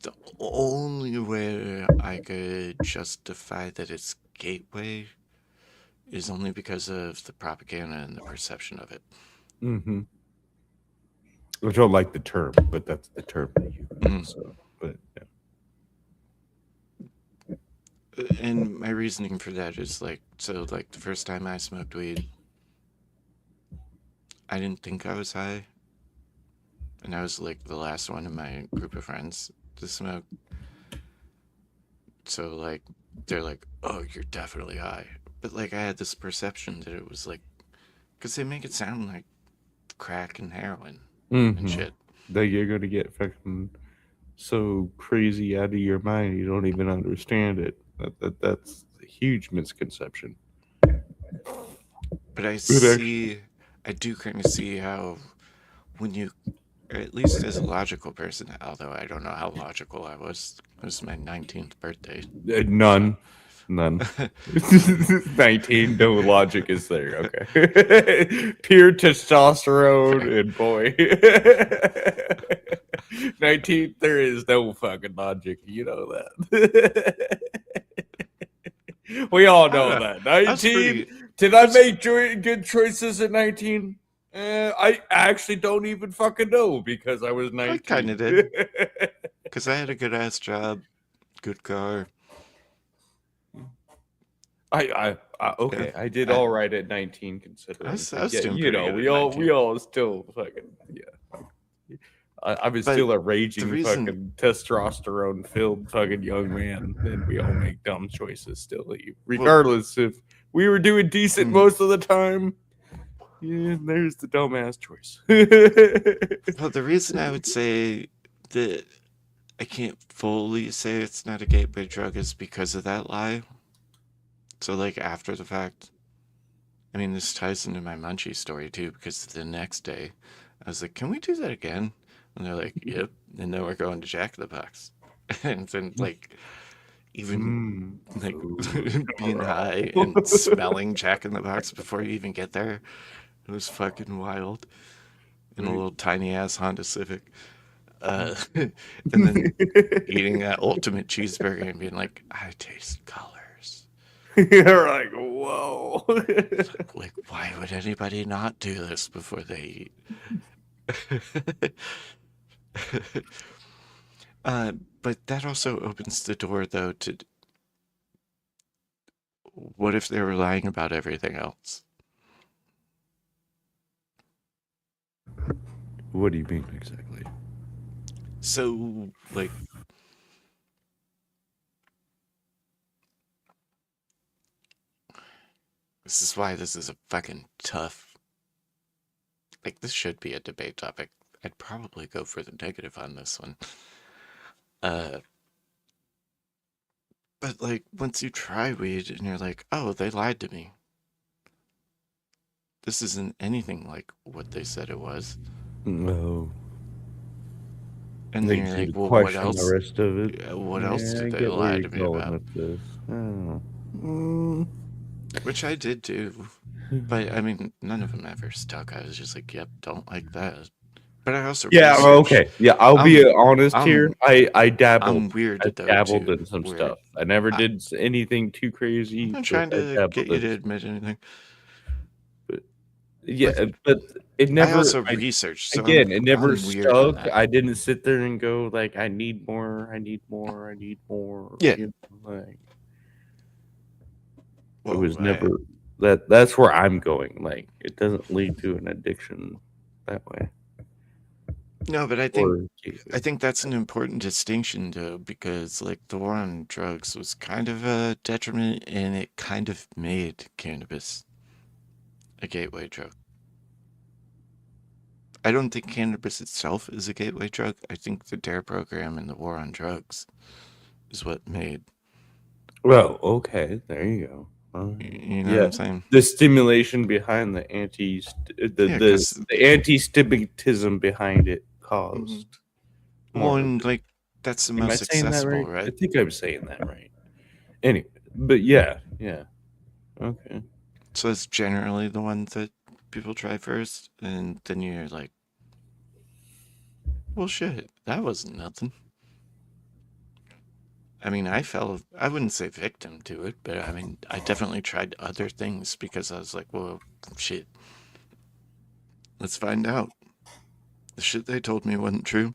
The only way I could justify that it's gateway is only because of the propaganda and the perception of it. Mm-hmm. I don't like the term, but that's the term they use. So, but yeah. And my reasoning for that is like, so like the first time I smoked weed, I didn't think I was high. And I was like the last one in my group of friends to smoke. So like, they're like, oh, you're definitely high. But like, I had this perception that it was like, because they make it sound like crack and heroin and shit. That you're gonna get fucking so crazy out of your mind you don't even understand it. That's a huge misconception. But I do kind of see how when you, or at least as a logical person, although I don't know how logical I was, it was my 19th birthday. None. 19, no logic is there. Okay. Pure testosterone and boy. 19, there is no fucking logic. You know that. We all I don't know know. that. I was 19. pretty. Did I make good choices at 19? I actually don't even fucking know because I was 19. I kind of did because I had a good ass job, good car. Okay. I did I, all right at 19 considering. I was Yeah, doing you pretty know, good at we 19. all still fucking I was But still a the raging reason, fucking testosterone filled fucking young man, and we all make dumb choices still, well, regardless if we were doing decent mm, most of the time. Yeah, there's the dumbass choice. well, the reason I would say that I can't fully say it's not a gateway drug is because of that lie. So, like, after the fact, I mean, this ties into my munchie story too, because the next day I was like, can we do that again? And they're like, yep. And then we're going to Jack in the Box. And then, like, even like being high and smelling Jack in the Box before you even get there, it was fucking wild in a little tiny ass Honda Civic. And then eating that ultimate cheeseburger and being like, I taste colors. You're like, whoa. Like, why would anybody not do this before they eat? But that also opens the door, though, to what if they were lying about everything else? What do you mean exactly? So, like, this is why this is a fucking tough. Like, this should be a debate topic. I'd probably go for the negative on this one. Uh, but like, once you try weed and you're like, oh, they lied to me. This isn't anything like what they said it was. No. And then you're like, well, what else? The rest of it. What else Yeah, I did they get where lie you're to me going about? with this. Oh. Which I did do. But I mean, none of them ever stuck. I was just like, yep, don't like that. But I also Yeah, researched. okay. Yeah, I'll be honest here. I'm I dabbled. I'm weird I though dabbled too. in some Where stuff. I never I, did anything too crazy, I'm not but trying I to get dabbled you in to some. admit anything. But But yeah, but it I never. also researched, so Again, it never I'm weird on stuck. that. I didn't sit there and go like, I need more. I need more. I need more. Yeah. You know, like it Well, was never that. That's where I'm going. Like it doesn't lead to an addiction that way. no, but I Or think that's an important distinction though, because like the war on drugs was kind of a detriment, and it kind of made cannabis a gateway drug. I don't think cannabis itself is a gateway drug. I think the DARE program and the war on drugs is what made. well, okay, there you go. You know what Yeah, I'm saying? the stimulation behind the Yeah, because the anti-stigmatism behind it caused more. well, of a and like that's the Am I most saying that accessible, right? I right? think I'm saying that right. Anyway, but yeah, okay. So it's generally the one that people try first, and then you're like, well, shit, that wasn't nothing. I mean, I wouldn't say victim to it, but I mean, I definitely tried other things because I was like, well, shit, let's find out. The shit they told me wasn't true.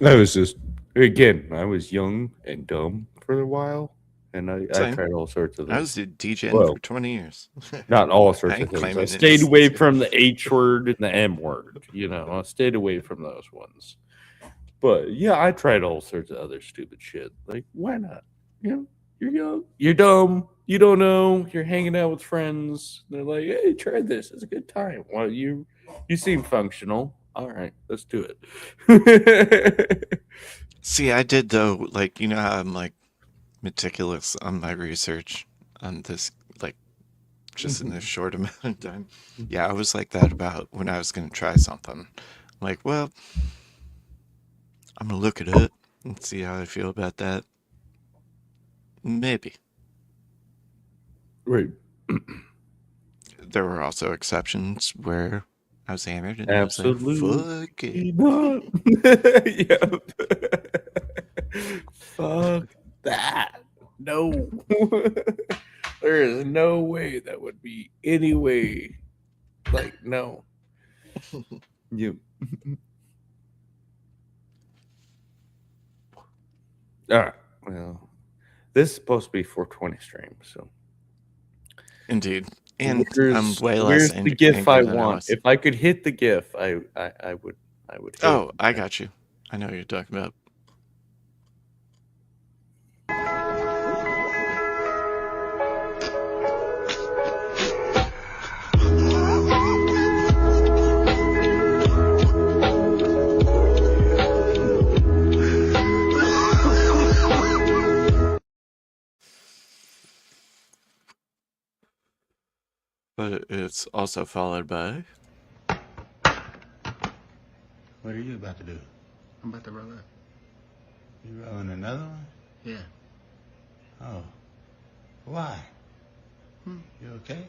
I was just I was young and dumb for a while, and I Same. tried all sorts of I things. was DJing Well, for 20 years. Not all I sorts of ain't things. I claiming stayed away innocence. from the H word and the M word. You know, I stayed away from those ones. But yeah, I tried all sorts of other stupid shit. Like, why not? You know, you're young, you're dumb, you don't know, you're hanging out with friends. They're like, hey, try this. It's a good time. Well, you seem functional. All right, let's do it. See, I did though, like, you know how I'm like meticulous on my research on this, like, just in this short amount of time. Yeah, I was like that about when I was going to try something. I'm like, well, I'm going to look it up and see how I feel about that. Maybe. Right. There were also exceptions where I was hammered and Absolutely I was like, fuck it. not. Yep. Fuck that. No. There is no way that would be any way. Like, no. You. All right. Well, this is supposed to be 420 stream, so. Indeed. And I'm way Where's less the GIF angry I than I want? was. If I could hit the GIF, I would hit Oh, it. I got you. I know what you're talking about. But it's also followed by. What are you about to do? I'm about to roll up. You rolling another one? Yeah. Oh. Why? Hmm. You okay?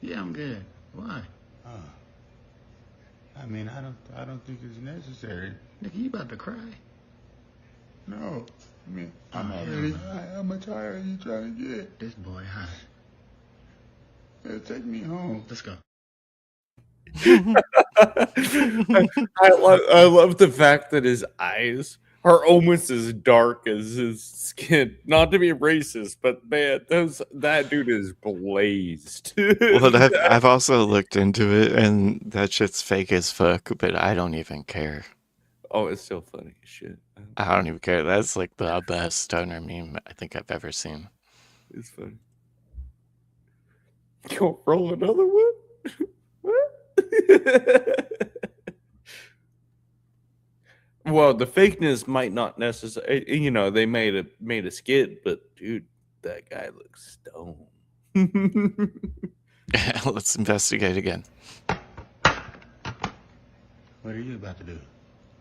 Yeah, I'm good. Why? Oh. I mean, I don't think it's necessary. Nigga, you about to cry? No. I mean, I'm Oh, already hell no. high. How much higher are you trying to get? This boy high. Yeah, take me home. Let's go. I love the fact that his eyes are almost as dark as his skin. Not to be racist, but man, that dude is blazed. Well, I've also looked into it, and that shit's fake as fuck, but I don't even care. Oh, it's still funny as shit. I don't even care. That's like the best stoner meme I think I've ever seen. It's funny. You'll roll another one? What? Well, the fakeness might not necessarily, they made a skit, but dude, that guy looks stoned. Let's investigate again. What are you about to do?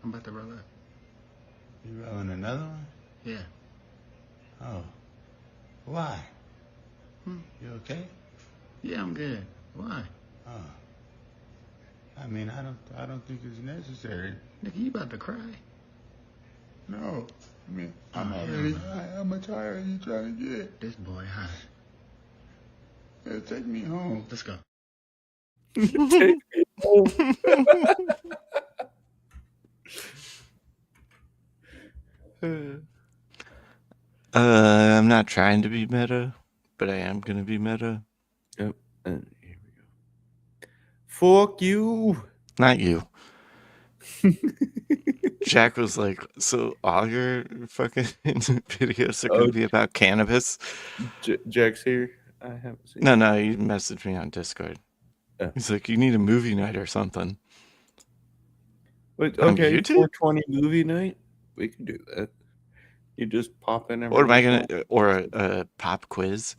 I'm about to roll up. You rolling another one? Yeah. Oh. Why? Hmm. You okay? Yeah, I'm good. Why? Oh. I mean, I don't think it's necessary. Nigga, you about to cry? No. I mean, I'm Oh, hell already no. high. How much higher are you trying to get? This boy high. Yeah, take me home. Let's go. Take me home. I'm not trying to be meta, but I am gonna be meta. Yep. And here we go. Fuck you. Not you. Jack was like, so all your fucking videos are gonna be about cannabis? Jack's here. I haven't seen. No, he messaged me on Discord. Oh. He's like, you need a movie night or something. Wait, On okay, YouTube? 420 movie night. We can do that. You just pop in. Or am I gonna, or a pop quiz?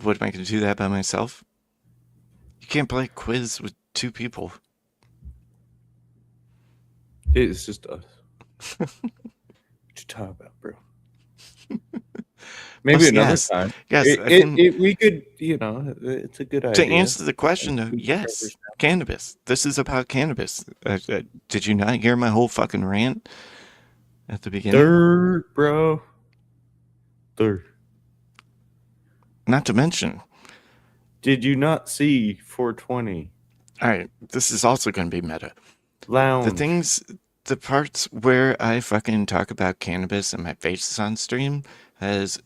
What am I gonna do that by myself? You can't play quiz with two people. It's just us. What you talking about, bro? Maybe Plus, another yes. time. Yes, We could. It's a good to idea. answer the question, though, yes, cannabis. This is about cannabis. Did you not hear my whole fucking rant at the beginning? Third, bro. Third. Not to mention, Did you not see 420 all right, this is also going to be meta. Lounge? The parts where I fucking talk about cannabis and my face is on stream has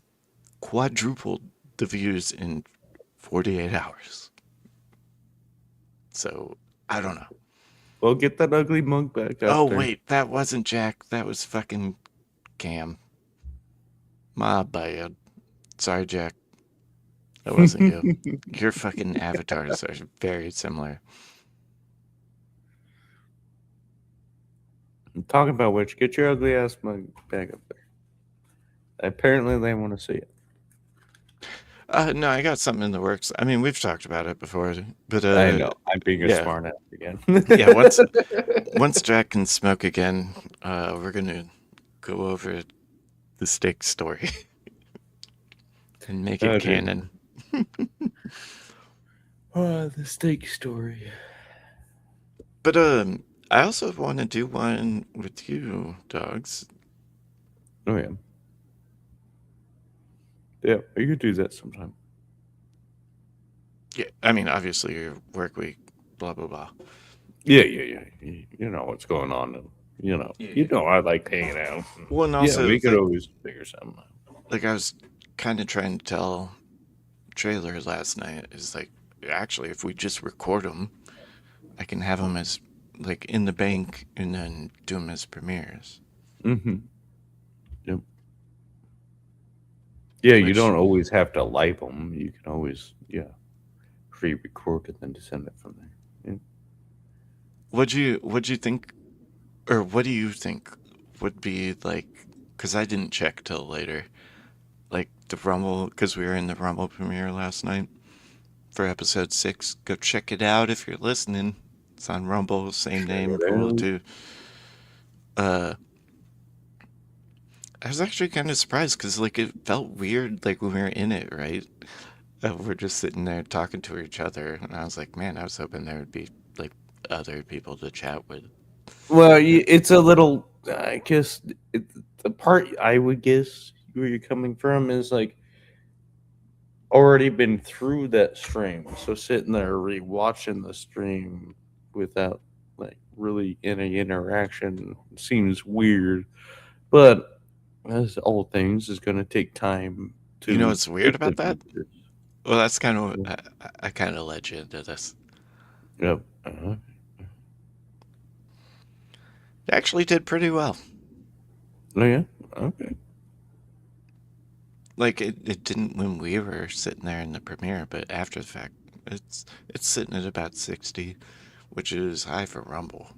quadrupled the views in 48 hours. So, I don't know. Well, get that ugly mug back out Oh, there. wait, that wasn't Jack. That was fucking Cam. My bad. Sorry, Jack. That wasn't you. Your fucking avatars are very similar. I'm talking about which, get your ugly ass mug back up there. Apparently, they want to see it. No, I got something in the works. I mean, we've talked about it before, but I know. I'm being a yeah. smart ass again. Yeah, once Jack can smoke again, we're gonna go over the steak story and make it canon. Oh, the steak story. But I also want to do one with you, dogs. Oh yeah. Yeah, you could do that sometime. Yeah, I mean, obviously your work week, blah blah blah. Yeah. You know what's going on, and Yeah. you know I like hanging out. Well, and Yeah, also we could like always figure something out. I was kind of trying to tell Trailer last night is like actually if we just record them, I can have them as like in the bank and then do them as premieres. Mm-hmm. Yep. Yeah, you Which don't always have to live them. You can always pre-record it and then send it from there. Yeah. what'd you think, or what do you think would be like? Because I didn't check till later. Like the Rumble, because we were in the Rumble premiere last night for episode 6. Go check it out if you're listening. It's on Rumble, same name, it Rule out. 2. Uh, I was actually kind of surprised because like it felt weird like when we were in it, right? We're just sitting there talking to each other, and I was like, man, I was hoping there would be like other people to chat with. Well, it's a little. I guess the part I would guess where you're coming from is like already been through that stream, so sitting there rewatching the stream without like really any interaction seems weird. But as all things, is going to take time You know to what's weird get the about that? features. Well, that's kind of Yeah. I kind of led you into this. Yep. It actually did pretty well. Oh yeah. Okay. Like it didn't when we were sitting there in the premiere, but after the fact, it's sitting at about 60, which is high for Rumble.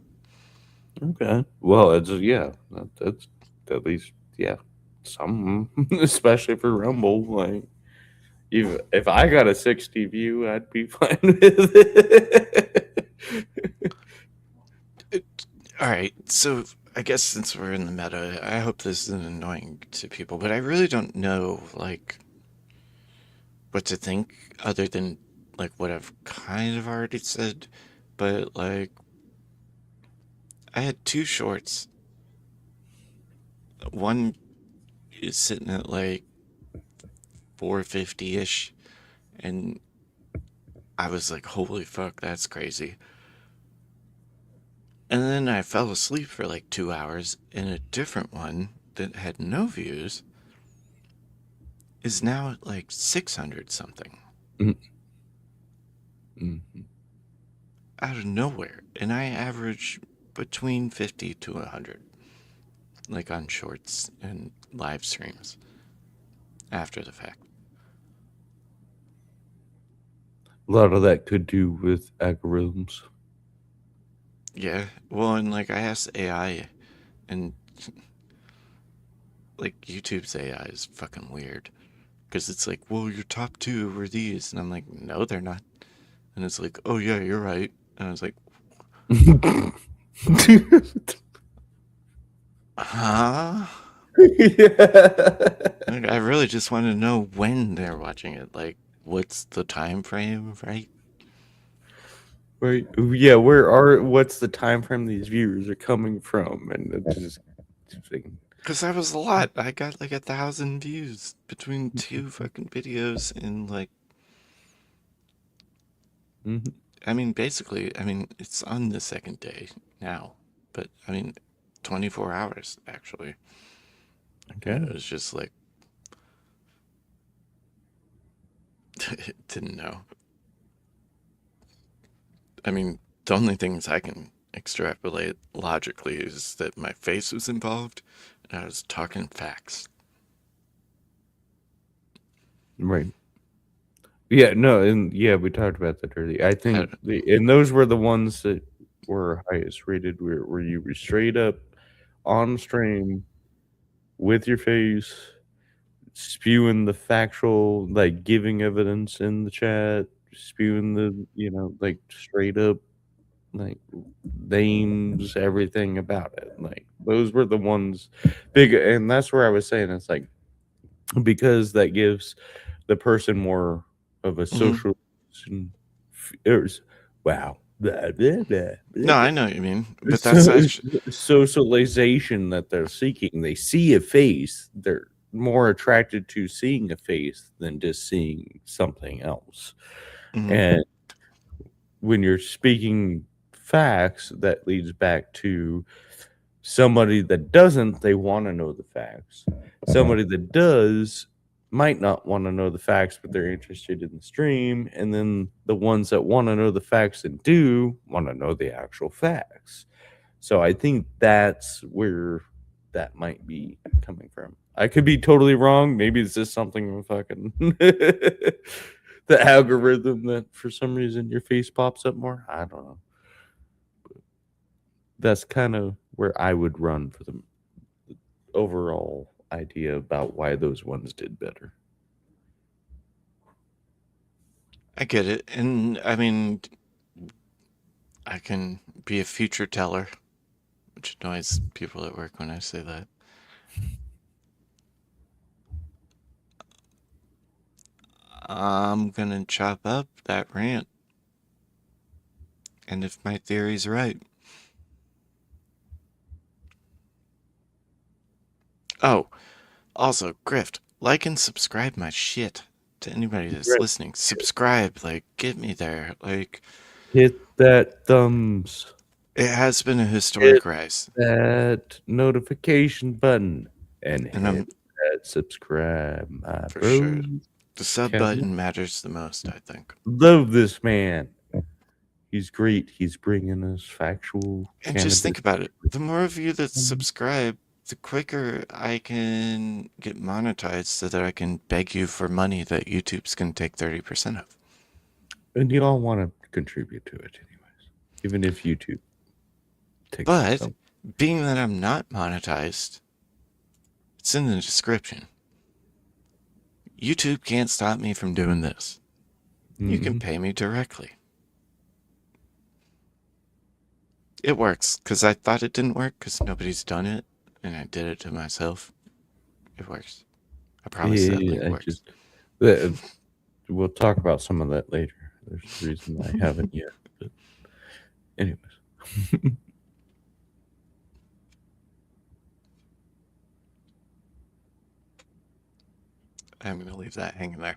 Okay. Well, it's that's at least some, especially for Rumble. Like, if I got a 60 view, I'd be fine with it. All right, so I guess since we're in the meta, I hope this isn't annoying to people, but I really don't know like what to think other than like what I've kind of already said. But like I had 2 shorts. One is sitting at like 450-ish, and I was like, holy fuck, that's crazy. And then I fell asleep for like 2 hours, and a different one that had no views is now at like 600 something Mm-hmm. out of nowhere. And I average between 50 to 100, like on shorts and live streams after the fact. A lot of that could do with algorithms. Yeah, well, and like I asked AI, and like YouTube's AI is fucking weird because it's like, well, your top 2 were these, and I'm like, no, they're not. And it's like, oh yeah, you're right. And I was like, huh? Like, I really just want to know when they're watching it. Like, what's the time frame, right? Right. Yeah. What's the time frame these viewers are coming from? And it's just Because that was a lot. I got like 1,000 views between 2 fucking videos in like, Mhm. I mean, basically, I mean, it's on the second day now, but I mean, 24 hours actually. Okay. It was just like, didn't know. I mean, the only things I can extrapolate logically is that my face was involved and I was talking facts. Right. Yeah. No. And yeah, we talked about that earlier. I think I- and those were the ones that were highest rated, where you were straight up on stream with your face, spewing the factual, like giving evidence in the chat, spewing the like straight up like names, everything about it. Like those were the ones big, and that's where I was saying it's like because that gives the person more of a Mhm. social wow. Blah, blah, blah, No, blah. I know what you mean, but that's actually, Socialization that they're seeking. They see a face, they're more attracted to seeing a face than just seeing something else. Mhm. And when you're speaking facts, that leads back to somebody that doesn't, they want to know the facts. Somebody that does might not want to know the facts, but they're interested in the stream. And then the ones that want to know the facts and do want to know the actual facts. So I think that's where that might be coming from. I could be totally wrong. Maybe it's just something fucking the algorithm that for some reason your face pops up more. I don't know. That's kind of where I would run for the overall idea about why those ones did better. I get it. And I mean, I can be a future teller, which annoys people at work when I say that. I'm gonna chop up that rant. And if my theory's right. Oh, also, Grift, like and subscribe my shit to anybody that's listening. Subscribe, like, get me there. Like, Hit that thumbs. it has been a historic rise. That notification button and And hit I'm that subscribe, my for bros. sure. The sub Kevin? button matters the most, I think. Love this man. He's great. He's bringing us factual. And just think cannabis. about it. The more of you that subscribe, the quicker I can get monetized so that I can beg you for money that YouTube's going to take 30% of. And you all want to contribute to it anyways, even if YouTube takes But some. being that I'm not monetized, it's in the description. YouTube can't stop me from doing this. You can pay me directly. It works, because I thought it didn't work because nobody's done it, and I did it to myself. It works. I promise that link works. We'll talk about some of that later. There's a reason I haven't yet. But anyways. I'm going to leave that hanging there.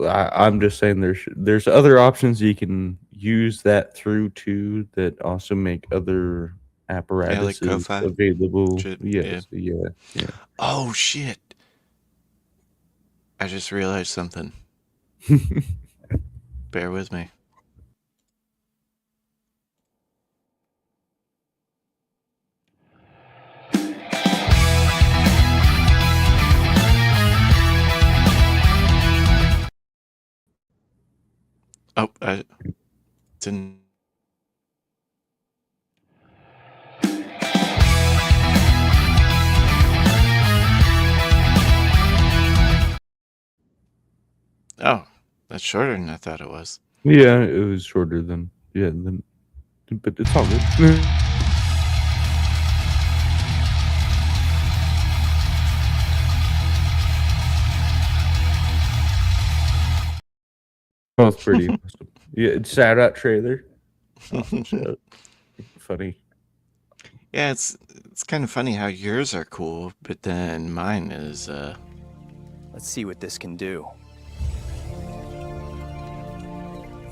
I'm just saying there's other options you can use that through too that also make other apparatuses Ko-Fi? available. Yeah. Yeah. Oh, shit. I just realized something. Bear with me. Oh, I didn't. Oh, that's shorter than I thought it was. Yeah, it was shorter than but it's all good. Both pretty awesome. Yeah, shout out trailer. Awesome shout. Funny. Yeah, it's kind of funny how yours are cool, but then mine is Let's see what this can do.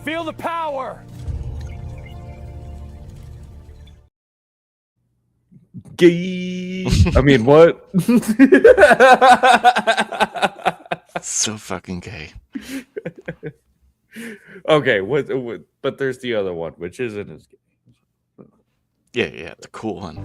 Feel the power! Gay. I mean, what? so fucking gay. Okay, what? But there's the other one, which isn't as gay. Yeah, the cool one.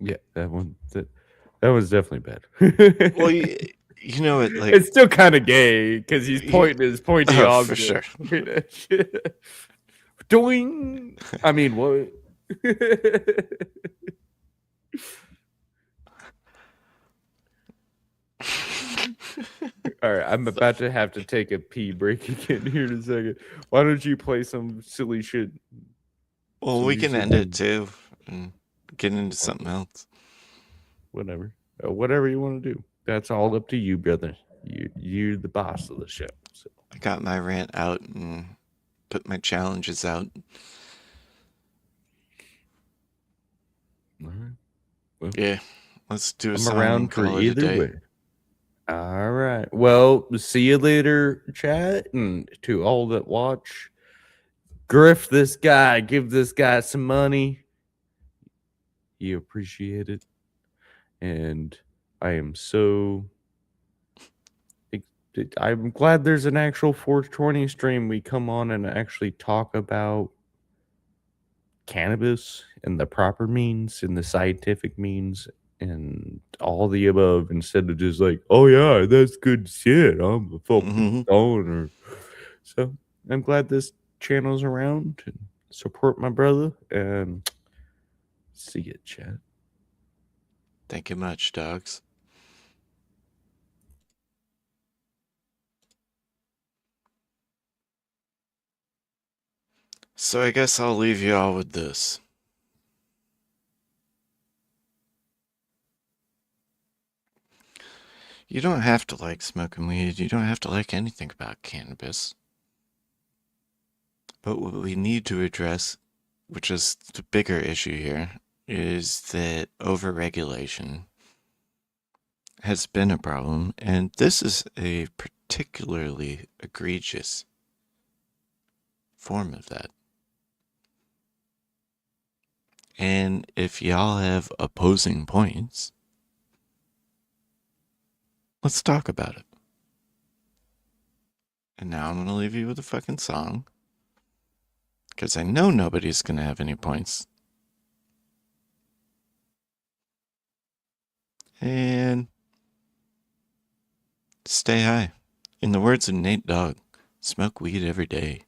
Yeah, that one. That was definitely bad. Well, you know it. Like it's still kind of gay because he's pointing his pointy object. For sure. Doing. I mean, what? All right, I'm about to have to take a pee break again here in a second. Why don't you play some silly shit? Well, we can end it too and get into something else. Whatever you want to do. That's all up to you, brother. you're the boss of the show. So. I got my rant out and put my challenges out. All right. Well, Yeah, let's do a I'm song around and for call it a either day. way. All right. Well, see you later, chat, and to all that watch, grift this guy, give this guy some money. You appreciate it, and I am so. I'm glad there's an actual 420 stream. We come on and actually talk about cannabis and the proper means and the scientific means and all the above instead of just like, oh yeah, that's good shit. I'm a fucking stoner. So I'm glad this channel's around and support my brother and see you, chat. Thank you much, dogs. So I guess I'll leave you all with this. You don't have to like smoking weed. You don't have to like anything about cannabis. But what we need to address, which is the bigger issue here, is that overregulation has been a problem, and this is a particularly egregious form of that. And if y'all have opposing points, let's talk about it. And now I'm going to leave you with a fucking song, because I know nobody's going to have any points. And stay high. In the words of Nate Dogg, smoke weed every day.